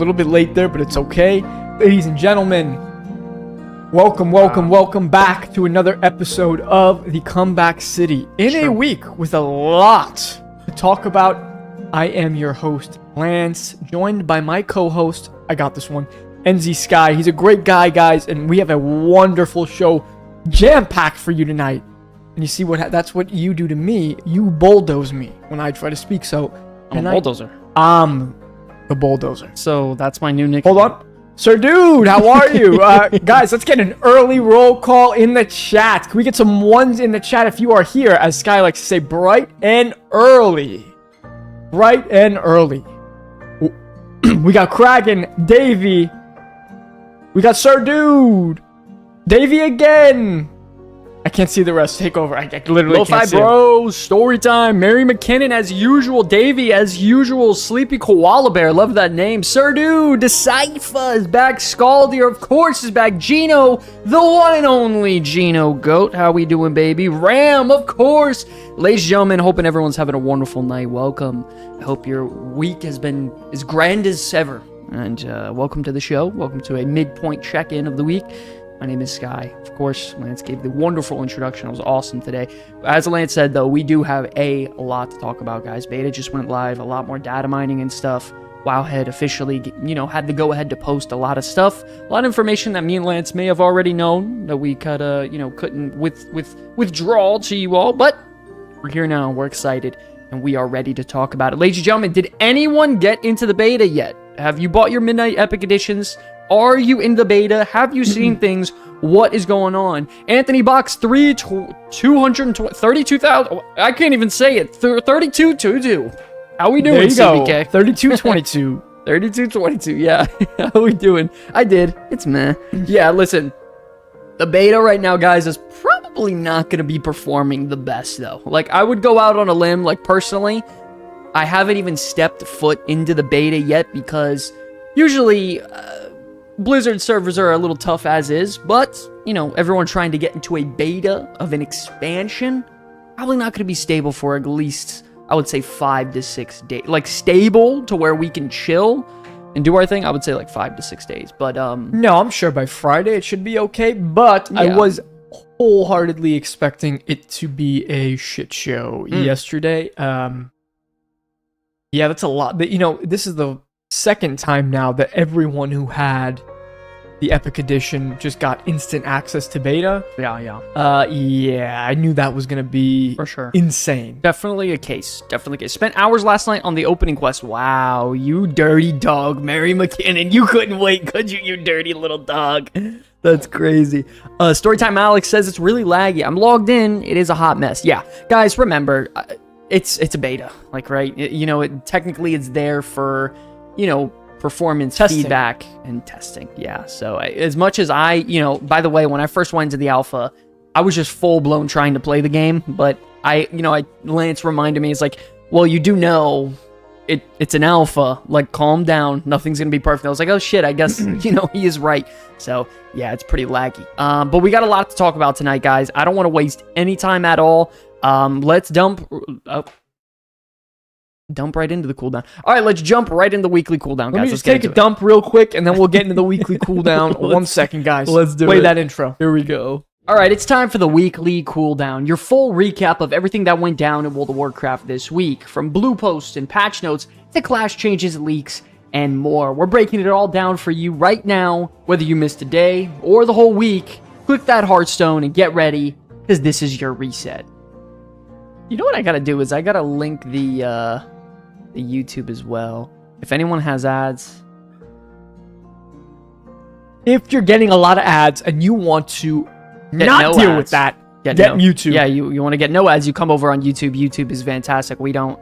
little bit late there, but it's okay. Ladies and gentlemen, welcome back to another episode of the Comeback City. In a week with a lot to talk about, I am your host, Lance, joined by my co-host, I got this one, NZ Sky. He's a great guy, guys, and we have a wonderful show jam-packed for you tonight. And you see that's what you do to me. You bulldoze me when I try to speak. So I'm a bulldozer. I'm the bulldozer. So that's my new nickname. Hold on. Sir Dude, how are you? Guys, let's get an early roll call in the chat. Can we get some ones in the chat if you are here? As Sky likes to say, bright and early. Bright and early. We got Kraken, Davey. We got Sir Dude. Davey again. I can't see the rest. Take over. I literally Lo-fi can't see Bros, story time. Mary McKinnon as usual. Davey as usual. Sleepy Koala Bear, love that name. Sir Dude, Decipher is back. Scaldier, of course, is back. Gino, the one and only Gino Goat. How we doing, baby? Ram, of course. Ladies and gentlemen, hoping everyone's having a wonderful night. Welcome. I hope your week has been as grand as ever. And welcome to the show. Welcome to a midpoint check-in of the week. My name is Sky. Of course, Lance gave the wonderful introduction. It was awesome today. As Lance said, though, we do have a lot to talk about, guys. Beta just went live. A lot more data mining and stuff. Wowhead officially, had the go-ahead to post a lot of stuff. A lot of information that me and Lance may have already known that we couldn't withdraw to you all. But we're here now. We're excited. And we are ready to talk about it. Ladies and gentlemen, did anyone get into the beta yet? Have you bought your Midnight Epic Editions? Are you in the beta? Have you seen things? What is going on? Anthony Box 32,000. I can't even say it. 3222. How we doing, CBK? 3222. 3222. Yeah. How we doing? I did. It's meh. Yeah, listen. The beta right now, guys, is probably not going to be performing the best, though. Like, I would go out on a limb, like, personally. I haven't even stepped foot into the beta yet because usually Blizzard servers are a little tough as is, but, everyone trying to get into a beta of an expansion, probably not going to be stable for at least, I would say, 5 to 6 days. Like, stable to where we can chill and do our thing, I would say, like, 5 to 6 days. But, no, I'm sure by Friday it should be okay, but yeah. I was wholeheartedly expecting it to be a shit show yesterday. Yeah, that's a lot. This is the second time now that everyone who had the Epic Edition just got instant access to beta. Yeah. Yeah, I knew that was going to be for sure insane. Definitely a case. Spent hours last night on the opening quest. Wow, you dirty dog, Mary McKinnon. You couldn't wait, could you dirty little dog? That's crazy. Storytime Alex says it's really laggy. I'm logged in. It is a hot mess. Yeah, guys, remember, it's a beta. Like, right? Technically it's there for, performance feedback and testing. Yeah. So as much as by the way, when I first went into the alpha, I was just full blown trying to play the game, but Lance reminded me, it's like, well, you do know it's an alpha, like, calm down. Nothing's going to be perfect. I was like, oh shit, I guess, he is right. So yeah, it's pretty laggy. But we got a lot to talk about tonight, guys. I don't want to waste any time at all. Let's dump right into the cooldown. All right, let's jump right into the weekly cooldown, guys. Let me just take a dump real quick, and then we'll get into the weekly cooldown. 1 second, guys. Let's do it. Play that intro. Here we go. All right, it's time for the weekly cooldown. Your full recap of everything that went down in World of Warcraft this week, from blue posts and patch notes to clash changes, leaks, and more. We're breaking it all down for you right now, whether you missed a day or the whole week. Click that Hearthstone and get ready, because this is your reset. You know what I gotta do is I gotta link the YouTube as well. If anyone has ads. If you're getting a lot of ads and you want to not deal with that, get YouTube. Yeah, you want to get no ads, you come over on YouTube. YouTube is fantastic. We don't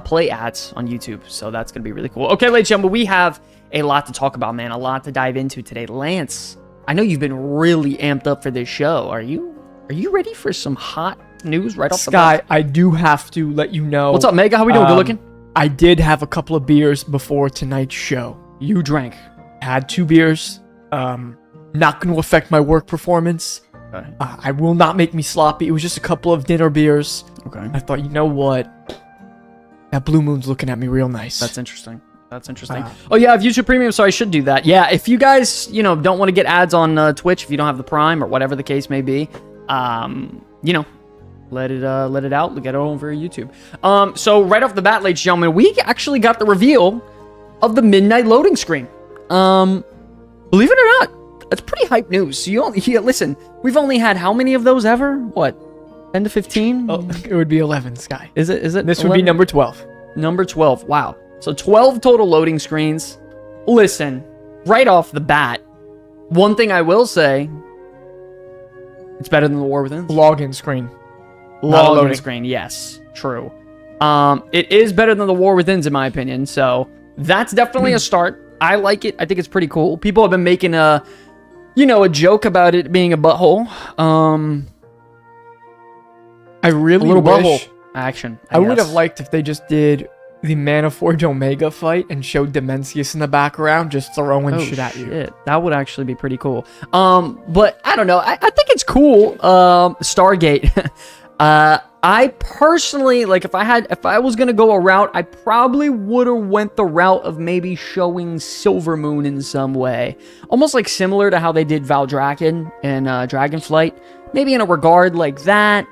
play ads on YouTube, so that's going to be really cool. Okay, ladies and gentlemen, we have a lot to talk about, man. A lot to dive into today. Lance, I know you've been really amped up for this show. Are you ready for some hot news right off the bat? Sky, I do have to let you know. What's up, Mega? How we doing? Good looking? I did have a couple of beers before tonight's show. You drank? Had 2 beers. Not going to affect my work performance. Okay. I will not make me sloppy. It was just a couple of dinner beers. Okay. I thought, you know what? That blue moon's looking at me real nice. That's interesting. That's interesting. Oh yeah, I have YouTube Premium, so I should do that. Yeah, if you guys, don't want to get ads on Twitch, if you don't have the Prime or whatever the case may be, let it out, get it over YouTube. So right off the bat, ladies and gentlemen, we actually got the reveal of the midnight loading screen. Believe it or not, that's pretty hype news. So listen, we've only had how many of those ever? What, 10 to 15? Oh, it would be 11, Sky. Is it? This 11? would be number 12. Number 12. Wow. So 12 total loading screens. Listen, right off the bat, one thing I will say, it's better than the War Within. Login screen. Login screen, yes. True. It is better than the War Within's in my opinion, so that's definitely a start. I like it. I think it's pretty cool. People have been making a joke about it being a butthole. I really a little wish butthole action. I would have liked if they just did the Maniforge Omega fight and showed Dimensius in the background just throwing shit at you. That would actually be pretty cool. But I don't know. I think it's cool. Stargate. I personally, like, if I was gonna go a route, I probably would have went the route of maybe showing Silvermoon in some way. Almost like similar to how they did Valdrakken and Dragonflight. Maybe in a regard like that.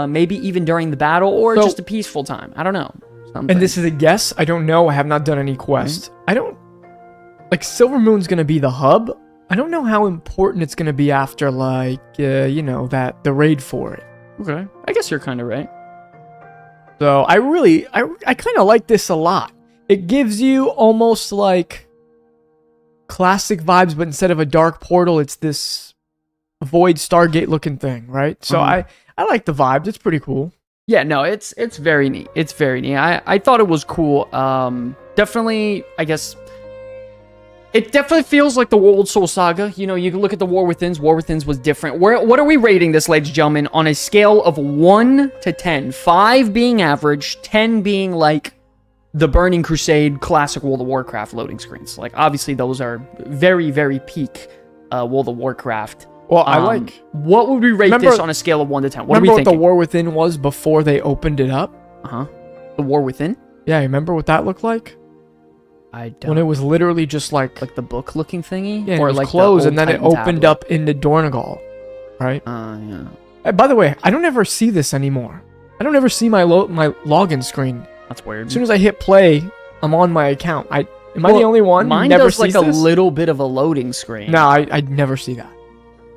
Maybe even during the battle or just a peaceful time. I don't know. Something. And this is a guess. I don't know. I have not done any quests. I don't... Like, Silvermoon's gonna be the hub. I don't know how important it's gonna be after, like, the raid for it. Okay. I guess you're kind of right. So, I kind of like this a lot. It gives you almost, like, classic vibes, but instead of a dark portal, it's this void Stargate-looking thing, right? So, I like the vibes. It's pretty cool. Yeah, no, it's very neat. It's very neat. I thought it was cool. Definitely, I guess, it definitely feels like the Old Soul Saga. You can look at the War Within's. War Within's was different. What are we rating this, ladies and gentlemen, on a scale of 1 to 10? 5 being average, 10 being like the Burning Crusade classic World of Warcraft loading screens. Like, obviously, those are very, very peak World of Warcraft. Well, I like... What would we rate this on a scale of 1 to 10? What are we thinking? Remember what the War Within was before they opened it up? Uh-huh. The War Within? Yeah, remember what that looked like? I don't... When it was literally just like... Like the book-looking thingy? Yeah, or it was like closed, and then it opened tablet. up into Dornagal, right? Yeah. By the way, I don't ever see this anymore. I don't ever see my login screen. That's weird. As soon as I hit play, I'm on my account. Am I the only one? Mine never does like this? a little bit of a loading screen. No, I never see that.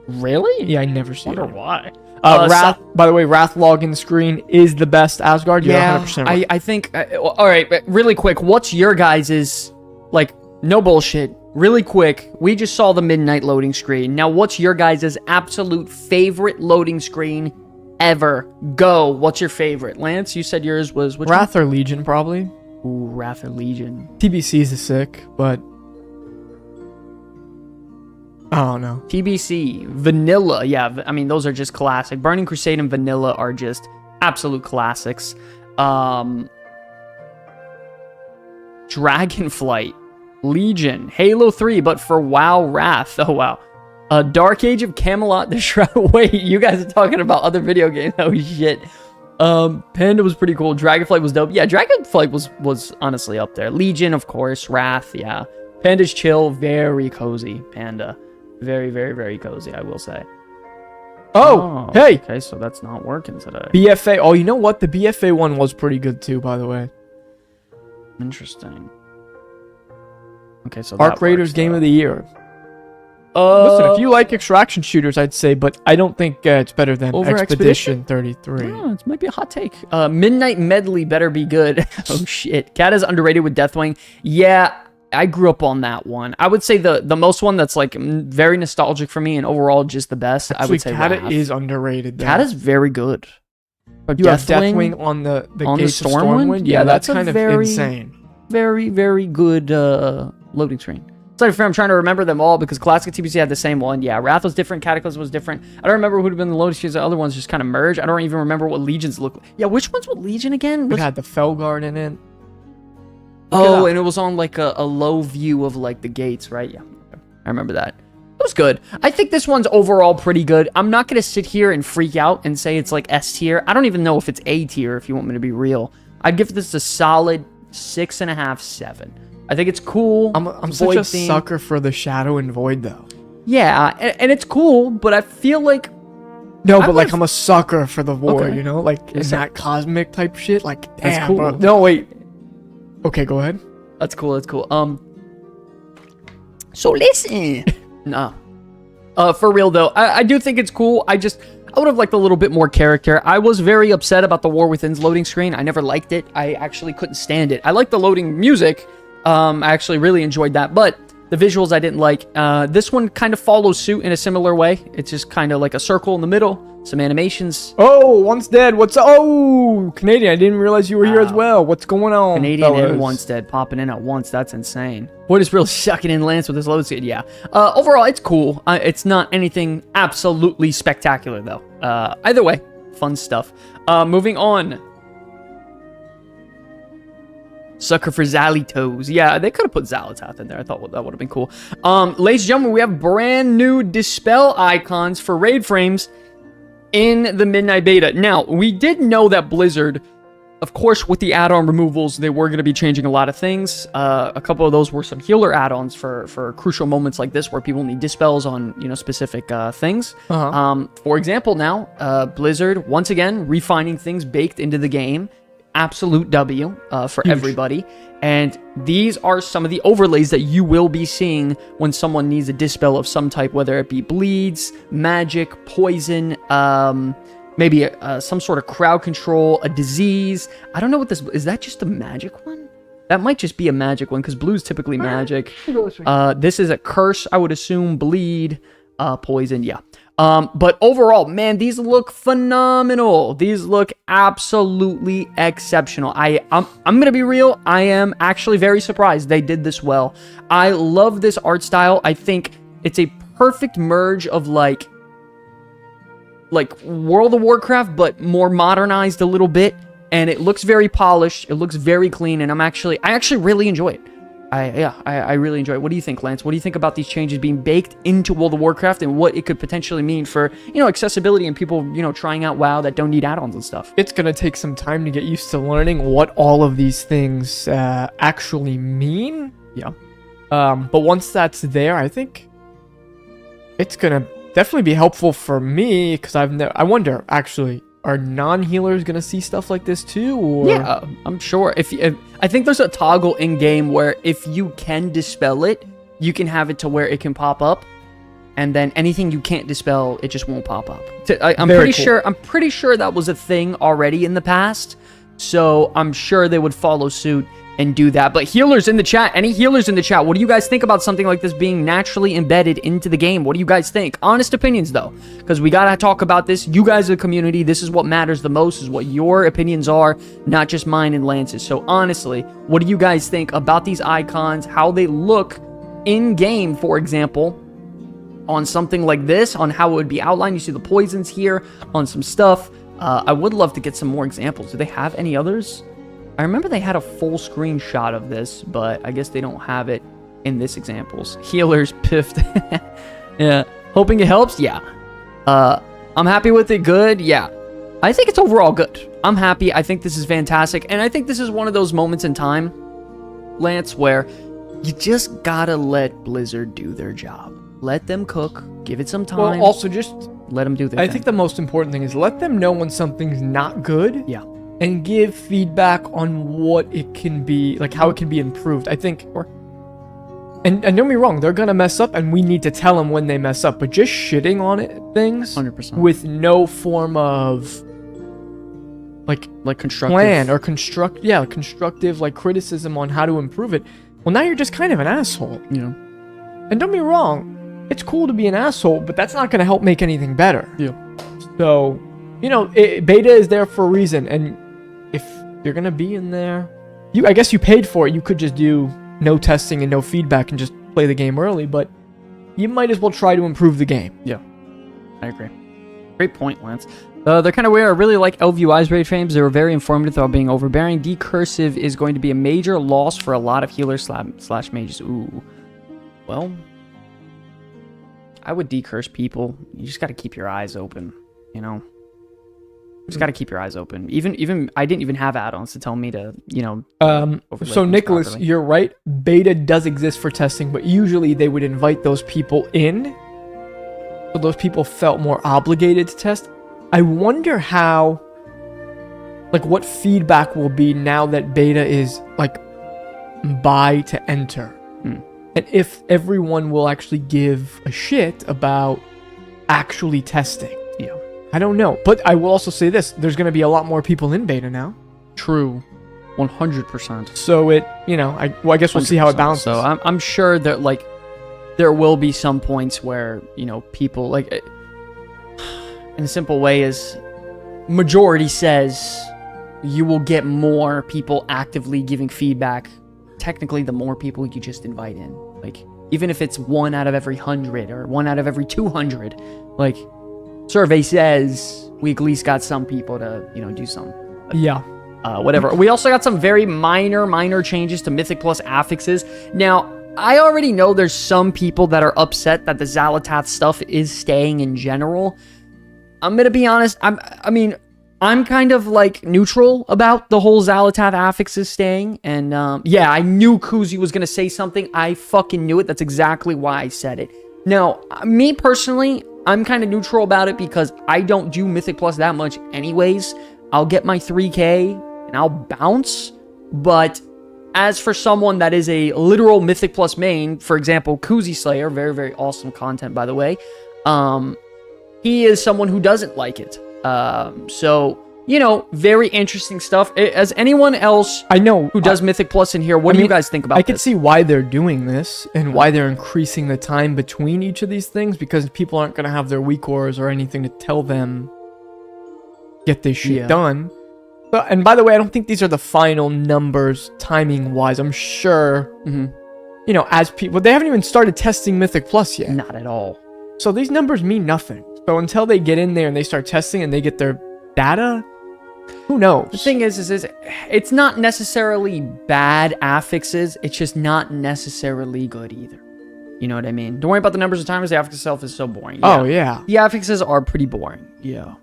Really? Yeah, I never see Wonder that. why. Wrath, by the way, Wrath login screen is the best Asgard. You're 100% right. I think... all right, really quick. What's your guys's... Like, no bullshit. Really quick. We just saw the midnight loading screen. Now, what's your guys's absolute favorite loading screen ever? Go. What's your favorite? Lance, you said yours was... Which Wrath or Legion, probably. Ooh, Wrath or Legion. TBC's is sick, but... I don't know. TBC, Vanilla, yeah, I mean, those are just classic. Burning Crusade and Vanilla are just absolute classics. Dragonflight, Legion, Halo 3, but for WoW Wrath. Oh, wow. Dark Age of Camelot, the Shroud. Wait, you guys are talking about other video games. Oh, shit. Panda was pretty cool. Dragonflight was dope. Yeah, Dragonflight was honestly up there. Legion, of course. Wrath, yeah. Panda's chill, very cozy. Panda. Very, very, very cozy, I will say. Oh, hey! Okay, so that's not working today. BFA. Oh, you know what? The BFA one was pretty good too, by the way. Interesting. Okay, so Arc Raiders Game of the Year. Listen, if you like extraction shooters, I'd say, but I don't think it's better than Expedition 33. Oh, it might be a hot take. Midnight Medley better be good. Oh, shit. Cat is underrated with Deathwing. Yeah, I grew up on that one. I would say the most one that's like very nostalgic for me and overall just the best. Actually, I would say Cat is underrated. Cat is very good. You have Deathwing on the Gates of Stormwind? Yeah, that's kind of insane. Very, very good loading screen. I'm trying to remember them all because Classic TBC had the same one. Yeah, Wrath was different. Cataclysm was different. I don't remember who would have been the loading screens. The other ones just kind of merged. I don't even remember what Legions look like. Yeah, which one's what Legion again? It had the Felguard in it. Oh, and it was on like a low view of like the gates, right? Yeah, I remember that. It was good. I think this one's overall pretty good. I'm not going to sit here and freak out and say it's like S tier. I don't even know if it's A tier if you want me to be real. I'd give this a solid 6.5, 7. I think it's cool. I'm such a sucker for the shadow and void, though. Yeah, and it's cool, but I feel like... No, but like I'm a sucker for the void, Okay. you know? Like, in that cosmic type shit. Like, That's damn, cool. bro. No, wait. Okay, go ahead. That's cool, that's cool. So listen. Nah. For real, though, I do think it's cool. I would have liked a little bit more character. I was very upset about the War Within's loading screen. I never liked it. I actually couldn't stand it. I liked the loading music. I actually really enjoyed that, but the visuals I didn't like. This one kind of follows suit in a similar way. It's just kind of like a circle in the middle, some animations. Oh, Once Dead. What's... Oh, Canadian. I didn't realize you were here as well. What's going on, Canadian fellas? and Once Dead popping in at once. That's insane. What is really sucking in Lance with this load speed? Yeah. Overall, it's cool. It's not anything absolutely spectacular, though. Either way, fun stuff. Moving on. Sucker for Zalitos. Yeah, they could have put Zalatath in there. I thought that would have been cool. Ladies and gentlemen, we have brand new dispel icons for raid frames in the Midnight Beta. Now, we did know that Blizzard, of course, with the add-on removals, they were going to be changing a lot of things. A couple of those were some healer add-ons for crucial moments like this where people need dispels on, specific things. For example, now, Blizzard, once again, refining things baked into the game. Absolute W for everybody. And these are some of the overlays that you will be seeing when someone needs a dispel of some type, whether it be bleeds, magic, poison, maybe some sort of crowd control, a disease. I don't know what this is. That just a magic one? That might just be a magic one because blue's typically magic. This is a curse, I would assume. Bleed, poison, yeah. But overall, man, these look phenomenal. These look absolutely exceptional. I'm gonna be real. I am actually very surprised they did this well. I love this art style. I think it's a perfect merge of like World of Warcraft, but more modernized a little bit. And it looks very polished. It looks very clean. And I actually really enjoy it. I really enjoy it. What do you think, Lance? What do you think about these changes being baked into World of Warcraft and what it could potentially mean for, accessibility and people, trying out WoW that don't need add-ons and stuff? It's going to take some time to get used to learning what all of these things actually mean. Yeah. But once that's there, I think it's going to definitely be helpful for me because I wonder, actually, are non-healers gonna see stuff like this too? Or? Yeah, I'm sure. If I think there's a toggle in game where if you can dispel it, you can have it to where it can pop up, and then anything you can't dispel, it just won't pop up. I'm pretty sure that was a thing already in the past, so I'm sure they would follow suit and do that. But healers in the chat, any healers in the chat, what do you guys think about something like this being naturally embedded into the game? What do you guys think? Honest opinions, though, because we gotta talk about this. You guys are the community. This is what matters the most, is what your opinions are, not just mine and Lance's. So honestly, what do you guys think about these icons, how they look in game, for example, on something like this, on how it would be outlined? You see the poisons here on some stuff. I would love to get some more examples. Do they have any others? I remember they had a full screenshot of this, but I guess they don't have it in this examples. Healers, piffed. Yeah. Hoping it helps? Yeah. I'm happy with it. Good? Yeah. I think it's overall good. I'm happy. I think this is fantastic. And I think this is one of those moments in time, Lance, where you just gotta let Blizzard do their job. Let them cook. Give it some time. Well, also just let them do their thing. I think the most important thing is let them know when something's not good. Yeah. And give feedback on what it can be, like how it can be improved. I think, and don't get me wrong, they're gonna mess up, and we need to tell them when they mess up. But just shitting on it, things 100% with no form of like constructive plan or constructive like criticism on how to improve it. Well, now you're just kind of an asshole. Yeah. And don't get me wrong, it's cool to be an asshole, but that's not gonna help make anything better. Yeah. So, beta is there for a reason, and if you're gonna be in there, I guess you paid for it. You could just do no testing and no feedback and just play the game early, but you might as well try to improve the game. Yeah, I agree. Great point, Lance. They're kind of weird. I really like LVUI's raid frames. They were very informative without being overbearing. Decursive is going to be a major loss for a lot of healers slash mages. Ooh. Well, I would decurse people. You just got to keep your eyes open, Just got to keep your eyes open. Even I didn't even have add-ons to tell me to, overlay So things Nicholas, properly. you're right. Beta does exist for testing, but usually they would invite those people in, so those people felt more obligated to test. I wonder how, like, what feedback will be now that beta is like buy to enter, and if everyone will actually give a shit about actually testing. Yeah. I don't know, but I will also say this: there's going to be a lot more people in beta now. True. 100%. So I guess we'll see how it 100%. balances. So I'm sure that, like, there will be some points where, people, like, in a simple way is, majority says you will get more people actively giving feedback. Technically, the more people you just invite in. Like, even if it's 1 out of every 100 or 1 out of every 200, like, survey says we at least got some people to, do something. Yeah. Whatever. We also got some very minor changes to Mythic Plus affixes. Now, I already know there's some people that are upset that the Xalatath stuff is staying in general. I'm gonna be honest. I'm kind of like neutral about the whole Xalatath affixes staying. And yeah, I knew Kuzi was gonna say something. I fucking knew it. That's exactly why I said it. Now, me personally, I'm kind of neutral about it because I don't do Mythic Plus that much anyways. I'll get my 3K and I'll bounce. But as for someone that is a literal Mythic Plus main, for example, Kuzi Slayer, very, very awesome content, by the way, he is someone who doesn't like it. So, very interesting stuff. As anyone else I know who does Mythic Plus in here, what do you guys think about I can this? see why they're doing this and why they're increasing the time between each of these things, because people aren't going to have their weak auras or anything to tell them get this shit done. But, and by the way, I don't think these are the final numbers timing wise. I'm sure, as people, they haven't even started testing Mythic Plus yet. Not at all. So these numbers mean nothing. So until they get in there and they start testing and they get their data, who knows? The thing is it's not necessarily bad affixes. It's just not necessarily good either. You know what I mean? Don't worry about the numbers of timers. The affix itself is so boring. Yeah. Oh, yeah. The affixes are pretty boring. Yeah.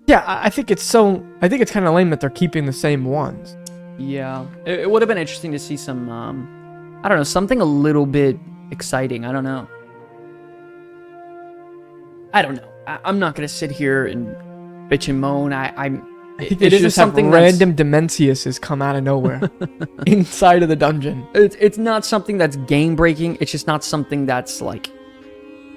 Yeah, I think it's kind of lame that they're keeping the same ones. Yeah. It would have been interesting to see some, I don't know, something a little bit exciting. I don't know. I'm not going to sit here and bitch and moan. I think they should just have random Dementiuses come out of nowhere inside of the dungeon. It's not something that's game breaking. It's just not something that's like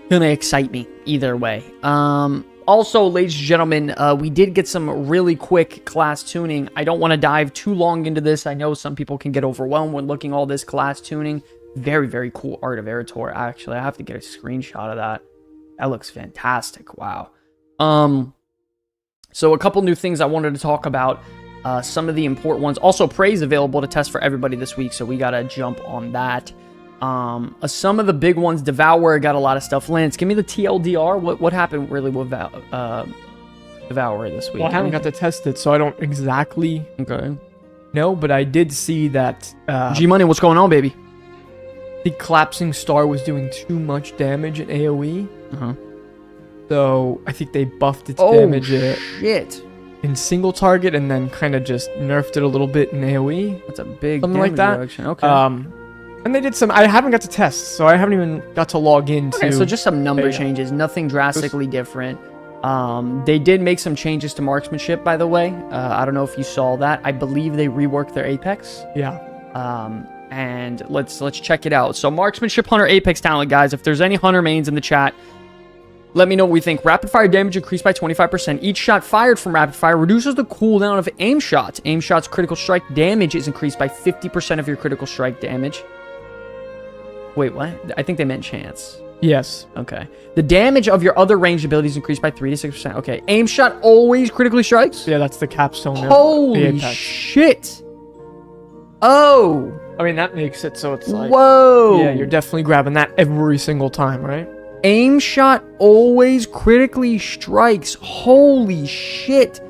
gonna excite me either way. Also, ladies and gentlemen, we did get some really quick class tuning. I don't want to dive too long into this. I know some people can get overwhelmed when looking all this class tuning. Very, very cool Art of Erator. Actually, I have to get a screenshot of that. That looks fantastic. Wow. So a couple new things I wanted to talk about. Some of the important ones. Also, Praise available to test for everybody this week, so we gotta jump on that. Some of the big ones, Devour got a lot of stuff. Lance, give me the TLDR. What happened really with Devour this week? Well, I haven't got to test it, so I don't exactly know, but I did see that G-Money, what's going on, baby? the collapsing star was doing too much damage in AoE. So I think they buffed its damage shit. in single target and then kind of just nerfed it a little bit in AoE. That's a big something like that. reduction. Okay. And they did some. I haven't got to test, so I haven't even got to log into. Okay, so just some number beta. changes, nothing drastically different. They did make some changes to marksmanship, by the way. I don't know if you saw that. I believe they reworked their Apex. Yeah. And let's check it out. So marksmanship, hunter, Apex talent, guys. If there's any hunter mains in the chat, let me know what we think. Rapid fire damage increased by 25%. Each shot fired from rapid fire reduces the cooldown of aim shots. Aim shots critical strike damage is increased by 50% of your critical strike damage. Wait, what? I think they meant chance. Yes. Okay. The damage of your other ranged abilities increased by 3 to 6%. Okay. Aim shot always critically strikes? Yeah, that's the capstone. Holy the Apex. shit. Oh. I mean, that makes it so it's like... Whoa. Yeah, you're definitely grabbing that every single time, right? Aim shot always critically strikes. Holy shit.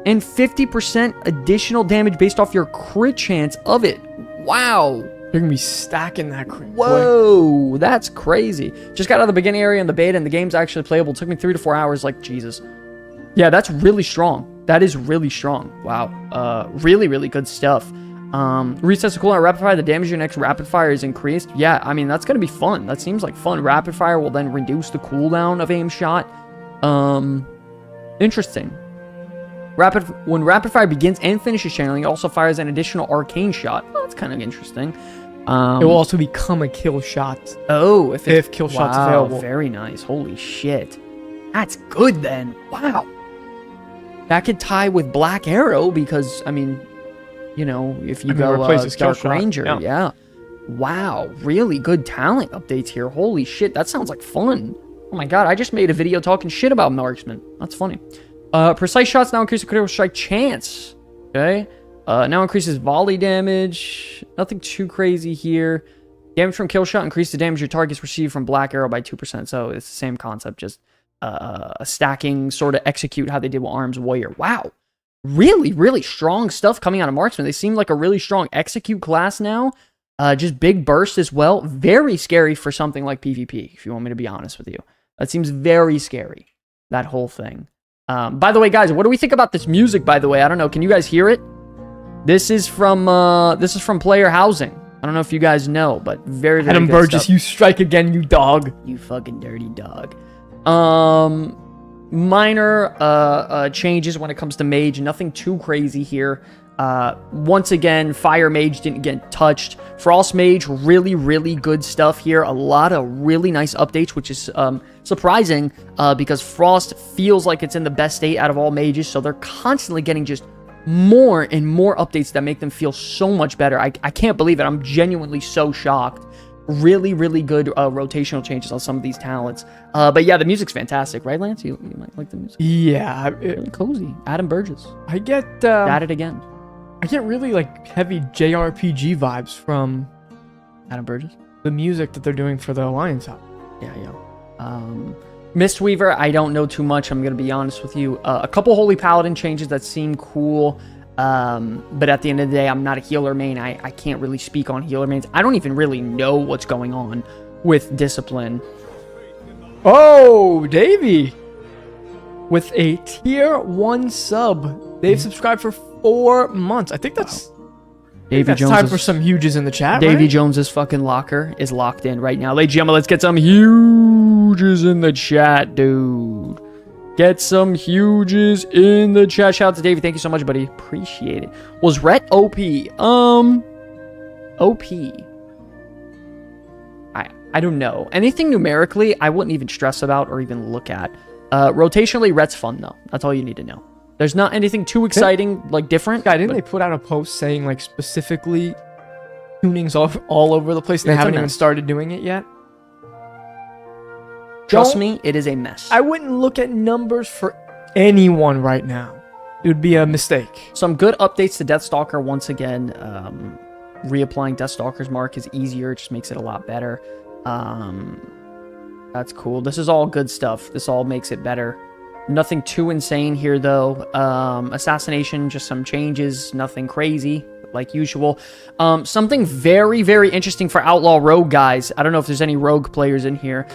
And 50% additional damage based off your crit chance of it. Wow. You're going to be stacking that crit. Whoa, that's crazy. Just got out of the beginning area in the beta, and the game's actually playable. Took me 3 to 4 hours, like, Jesus. Yeah, that's really strong. That is really strong. Wow. Really, really good stuff. Resets the cooldown rapid fire. The damage your next rapid fire is increased. Yeah, I mean, that's going to be fun. That seems like fun. Rapid fire will then reduce the cooldown of aim shot. Interesting. When rapid fire begins and finishes channeling, it also fires an additional arcane shot. Well, that's kind of interesting. It will also become a kill shot. Oh, if kill shot's available. Very nice. Holy shit. That's good then. Wow. That could tie with Black Arrow because, I mean, you know, if you go Dark Ranger, yeah. Wow, really good talent updates here. Holy shit, that sounds like fun. Oh my god, I just made a video talking shit about Marksman. That's funny. Precise shots now increase the critical strike chance. Okay. Now increases volley damage. Nothing too crazy here. Damage from kill shot increases the damage your targets receive from Black Arrow by 2%. So it's the same concept, just a stacking sort of execute how they did with Arms Warrior. Wow. Really, really strong stuff coming out of Marksman. They seem like a really strong execute class now. Just big burst as well. Very scary for something like PvP, if you want me to be honest with you. That seems very scary, that whole thing. By the way, guys, what do we think about this music, by the way? I don't know. Can you guys hear it? This is from Player Housing. I don't know if you guys know, but very, very Adam good Burgess, stuff. you strike again, you dog. You fucking dirty dog. Minor changes when it comes to mage. Nothing too crazy here. Once again, fire mage didn't get touched. Frost mage, really, really good stuff here. A lot of really nice updates, which is surprising because Frost feels like it's in the best state out of all mages. So they're constantly getting just more and more updates that make them feel so much better. I can't believe it. I'm genuinely so shocked. Really, really good rotational changes on some of these talents. But yeah, the music's fantastic, right, Lance? You might like the music. Yeah. Really cozy. Adam Burgess. I get... At it again. I get really, like, heavy JRPG vibes from... Adam Burgess? The music that they're doing for the Alliance app. Yeah. Mistweaver, I don't know too much, I'm going to be honest with you. A couple Holy Paladin changes that seem cool. But at the end of the day, I'm not a healer main. I can't really speak on healer mains. I don't even really know what's going on with Discipline. Oh, Davey! With a tier 1 sub. They've subscribed for 4 months. I think that's... Davy Jones time for some huges in the chat, Davy right? Jones's fucking locker is locked in right now. Ladies and gentlemen, let's get some huges in the chat, dude. Get some huges in the chat. Shout out to Davey. Thank you so much, buddy. Appreciate it. Was Rhett OP? OP. I don't know. Anything numerically, I wouldn't even stress about or even look at. Rotationally, Rhett's fun, though. That's all you need to know. There's not anything too exciting, like different. Yeah, didn't they put out a post saying, like, specifically tuning's all over the place? And they haven't even started doing it yet? Trust me, it is a mess. I wouldn't look at numbers for anyone right now. It would be a mistake. Some good updates to Deathstalker once again. Reapplying Deathstalker's mark is easier. It just makes it a lot better. That's cool. This is all good stuff. This all makes it better. Nothing too insane here, though. Assassination, just some changes. Nothing crazy, like usual. Something very, very interesting for Outlaw Rogue, guys. I don't know if there's any Rogue players in here.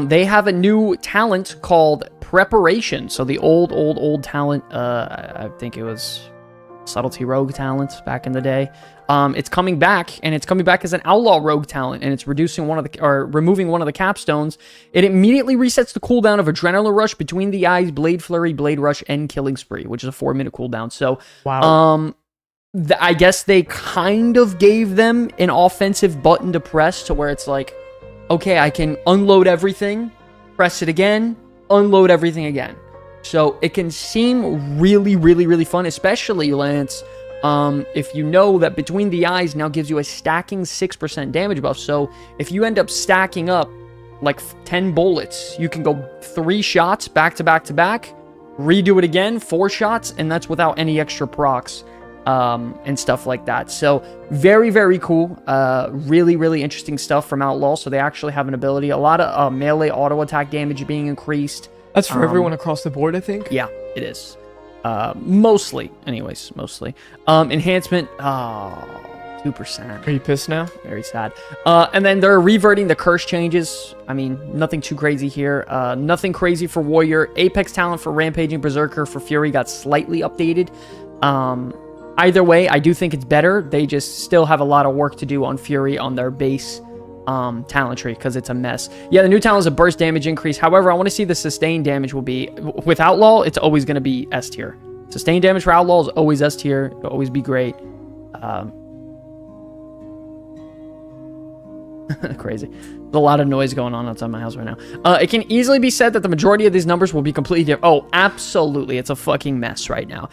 They have a new talent called Preparation. So the old talent, I think it was Subtlety Rogue talent back in the day. It's coming back, and it's coming back as an Outlaw Rogue talent, and it's removing one of the capstones. It immediately resets the cooldown of Adrenaline Rush, Between the Eyes, Blade Flurry, Blade Rush, and Killing Spree, which is a 4-minute cooldown. So, wow. I guess they kind of gave them an offensive button to press to where it's like, okay, I can unload everything, press it again, unload everything again. So it can seem really, really, really fun, especially, Lance, if you know that Between the Eyes now gives you a stacking 6% damage buff. So if you end up stacking up like 10 bullets, you can go 3 shots back to back to back, redo it again, 4 shots, and that's without any extra procs and stuff like that. So very, very cool. Really, really interesting stuff from Outlaw. So they actually have an ability. A lot of melee auto attack damage being increased. That's for everyone across the board, I think. Yeah, it is. Mostly. Anyways, mostly. Enhancement. Oh, 2%. Are you pissed now? Very sad. And then they're reverting the curse changes. I mean, nothing too crazy here. Nothing crazy for Warrior. Apex talent for Rampaging Berserker for Fury got slightly updated. Either way, I do think it's better. They just still have a lot of work to do on Fury on their base talent tree because it's a mess. Yeah, the new talent is a burst damage increase. However, I want to see the sustained damage will be... With Outlaw, it's always going to be S tier. Sustained damage for Outlaw is always S tier. It'll always be great. Crazy. There's a lot of noise going on outside my house right now. It can easily be said that the majority of these numbers will be completely different. Oh, absolutely. It's a fucking mess right now.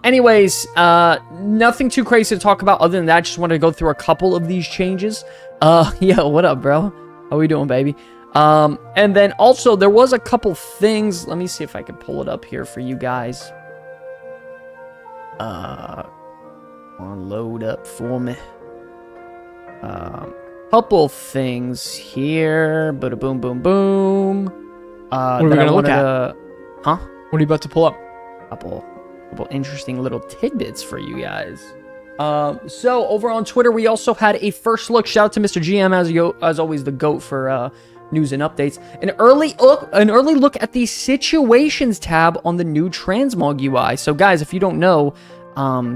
Anyways, nothing too crazy to talk about other than that. Just wanted to go through a couple of these changes. Yeah, what up, bro? How we doing, baby? And then also there was a couple things. Let me see if I can pull it up here for you guys. Load up for me. Couple things here. Bada boom, boom, boom. What are we gonna look at? Huh? What are you about to pull up? Couple interesting little tidbits for you guys. So over on Twitter, we also had a first look. Shout out to Mr. GM as always, the GOAT for news and updates. An early look at the Situations tab on the new Transmog UI. So guys, if you don't know,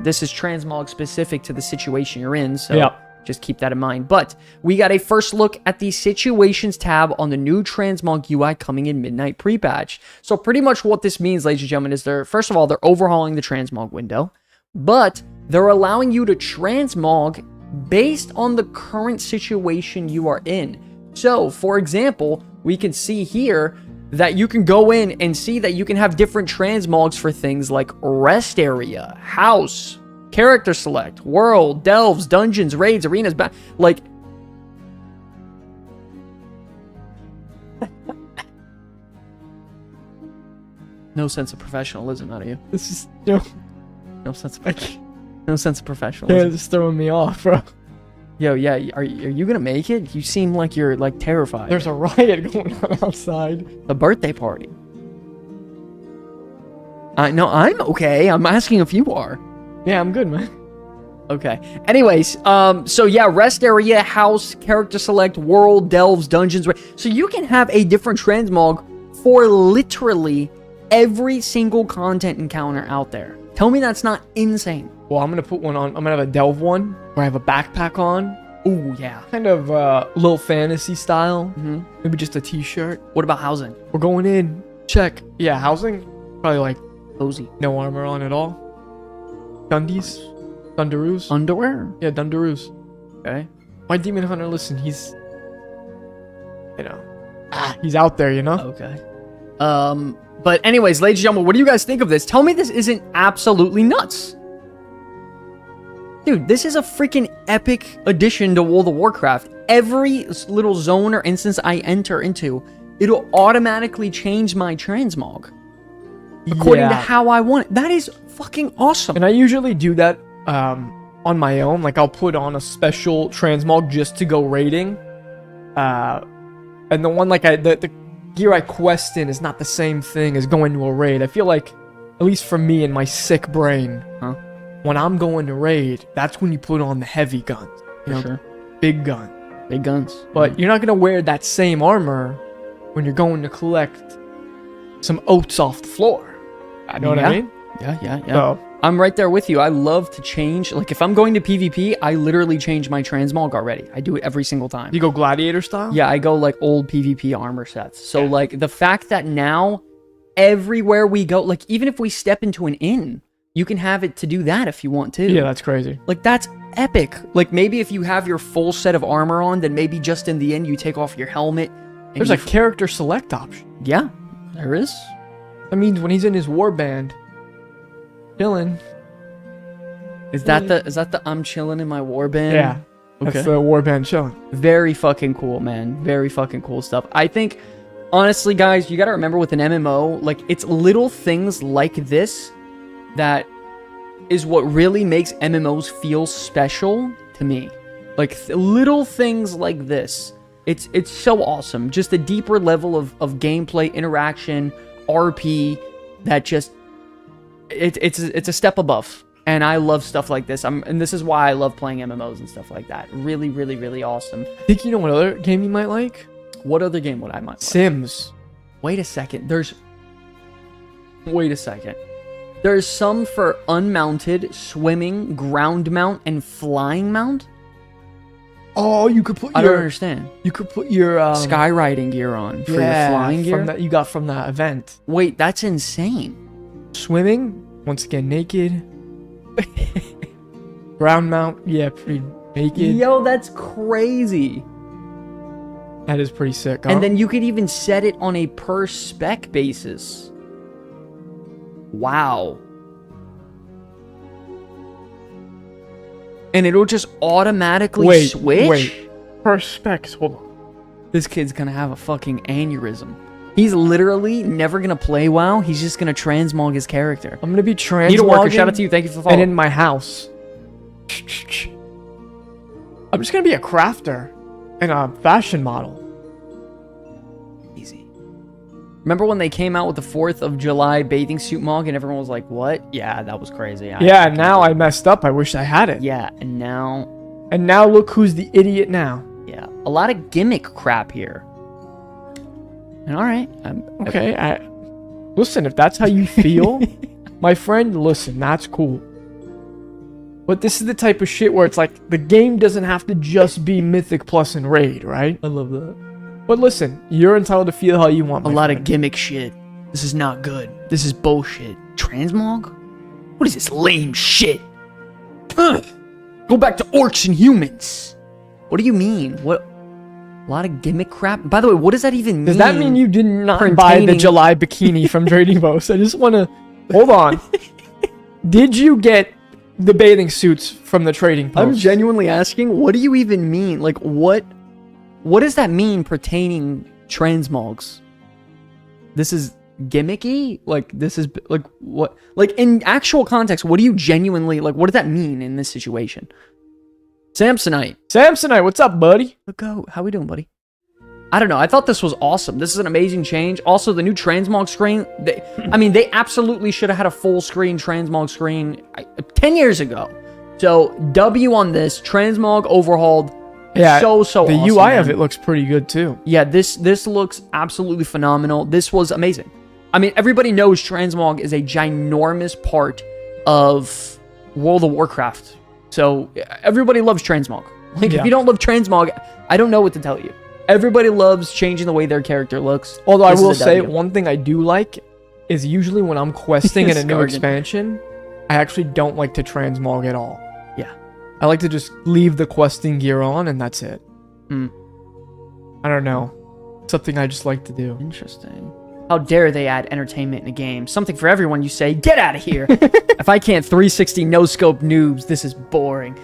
this is Transmog specific to the situation you're in. So yeah. Just keep that in mind. But we got a first look at the Situations tab on the new Transmog UI coming in midnight pre-patch. So pretty much what this means, ladies and gentlemen, is first of all, they're overhauling the Transmog window, but they're allowing you to transmog based on the current situation you are in. So, for example, we can see here that you can go in and see that you can have different transmogs for things like rest area, house, character select, world, delves, dungeons, raids, arenas, like... No sense of professionalism out of you. This is... No sense of professionalism. Yeah, it's throwing me off, bro. Yo, yeah, are you gonna make it? You seem like you're, like, terrified. There's a riot going on outside. A birthday party. No, I'm okay. I'm asking if you are. Yeah, I'm good, man. Okay. Anyways, so yeah, rest area, house, character select, world, delves, dungeons. So you can have a different transmog for literally every single content encounter out there. Tell me that's not insane. Well, I'm going to put one on. I'm going to have a delve one where I have a backpack on. Ooh, yeah. Kind of little fantasy style. Mm-hmm. Maybe just a t-shirt. What about housing? We're going in. Check. Yeah, housing. Probably like cozy. No armor on at all. Dundies. Dundaroos. Underwear? Yeah, Dundaroos. Okay. My Demon Hunter, listen, he's... You know. He's out there, you know? Okay. But anyways, ladies and gentlemen, what do you guys think of this? Tell me this isn't absolutely nuts. Dude, this is a freaking epic addition to World of Warcraft. Every little zone or instance I enter into, it'll automatically change my transmog according to how I want it. That is fucking awesome. And I usually do that on my own. Like, I'll put on a special transmog just to go raiding. And the one, like, the gear I quest in is not the same thing as going to a raid. I feel like, at least for me and my sick brain, when I'm going to raid, that's when you put on the heavy guns. You know, sure. Big gun. Big guns. But you're not going to wear that same armor when you're going to collect some oats off the floor. I know what I mean? Yeah. So, I'm right there with you. I love to change. Like, if I'm going to PvP, I literally change my transmog already. I do it every single time. You go gladiator style? Yeah, I go, like, old PvP armor sets. So, like, the fact that now, everywhere we go, like, even if we step into an inn, you can have it to do that if you want to. Yeah, that's crazy. Like, that's epic. Like, maybe if you have your full set of armor on, then maybe just in the inn, you take off your helmet. There's a character select option. Yeah, there is. That means when he's in his warband, chilling. Is that the I'm chilling in my warband? Yeah. Okay. That's the warband chilling. Very fucking cool, man. Very fucking cool stuff. I think, honestly, guys, you gotta remember with an MMO, like, it's little things like this that is what really makes MMOs feel special to me. Like, little things like this. It's so awesome. Just a deeper level of gameplay, interaction, RP, that just... It's a step above. And I love stuff like this. And this is why I love playing MMOs and stuff like that. Really, really, really awesome. Think you know what other game you might like? What other game would I might like? Sims. Wait a second. Wait a second. There's some for unmounted, swimming, ground mount, and flying mount? Oh, you could put your... I don't understand. You could put your... skywriting gear on for your flying gear? That you got from that event. Wait, that's insane. Swimming, once again, naked. Ground mount, yeah, pretty naked. Yo, that's crazy. That is pretty sick, huh? And then you could even set it on a per spec basis. Wow. And it'll just automatically switch? Wait. Per specs, hold on. This kid's gonna have a fucking aneurysm. He's literally never gonna play WoW. He's just gonna transmog his character. I'm gonna be transmogging. Need a worker. Shout out to you. Thank you for the follow. And in my house. I'm just gonna be a crafter and a fashion model. Easy. Remember when they came out with the 4th of July bathing suit mog and everyone was like, what? Yeah, that was crazy. Yeah, now I messed up. I wish I had it. Yeah, and now... And now look who's the idiot now. Yeah, a lot of gimmick crap here. And alright. Okay, listen, if that's how you feel, my friend, listen, that's cool. But this is the type of shit where it's like, the game doesn't have to just be Mythic Plus and Raid, right? I love that. But listen, you're entitled to feel how you want, a lot of gimmick shit. This is not good. This is bullshit. Transmog? What is this lame shit? Ugh. Go back to orcs and humans. What do you mean? What? A lot of gimmick crap? By the way, what does that even mean? Does that mean you did not buy the July bikini from Trading Post? I just want to... Hold on. Did you get the bathing suits from the Trading Post? I'm genuinely asking, what do you even mean? Like, what does that mean pertaining transmogs? This is gimmicky? Like, this is, like, what? Like, in actual context, what do you genuinely, like, what does that mean in this situation? Samsonite, what's up, buddy? Look out. How we doing, buddy? I don't know. I thought this was awesome. This is an amazing change. Also, the new transmog screen, they absolutely should have had a full screen transmog screen 10 years ago. So, W on this. Transmog overhauled. Yeah, so the awesome, UI man. of it looks pretty good, too. Yeah, this looks absolutely phenomenal. This was amazing. I mean, everybody knows transmog is a ginormous part of World of Warcraft. So, everybody loves transmog. Like, if you don't love transmog, I don't know what to tell you. Everybody loves changing the way their character looks. Although I will say, one thing I do like is usually when I'm questing in a new expansion, I actually don't like to transmog at all. Yeah. I like to just leave the questing gear on and that's it. Hmm. I don't know. Something I just like to do. Interesting. How dare they add entertainment in a game? Something for everyone, you say. Get out of here. If I can't 360 no-scope noobs, this is boring.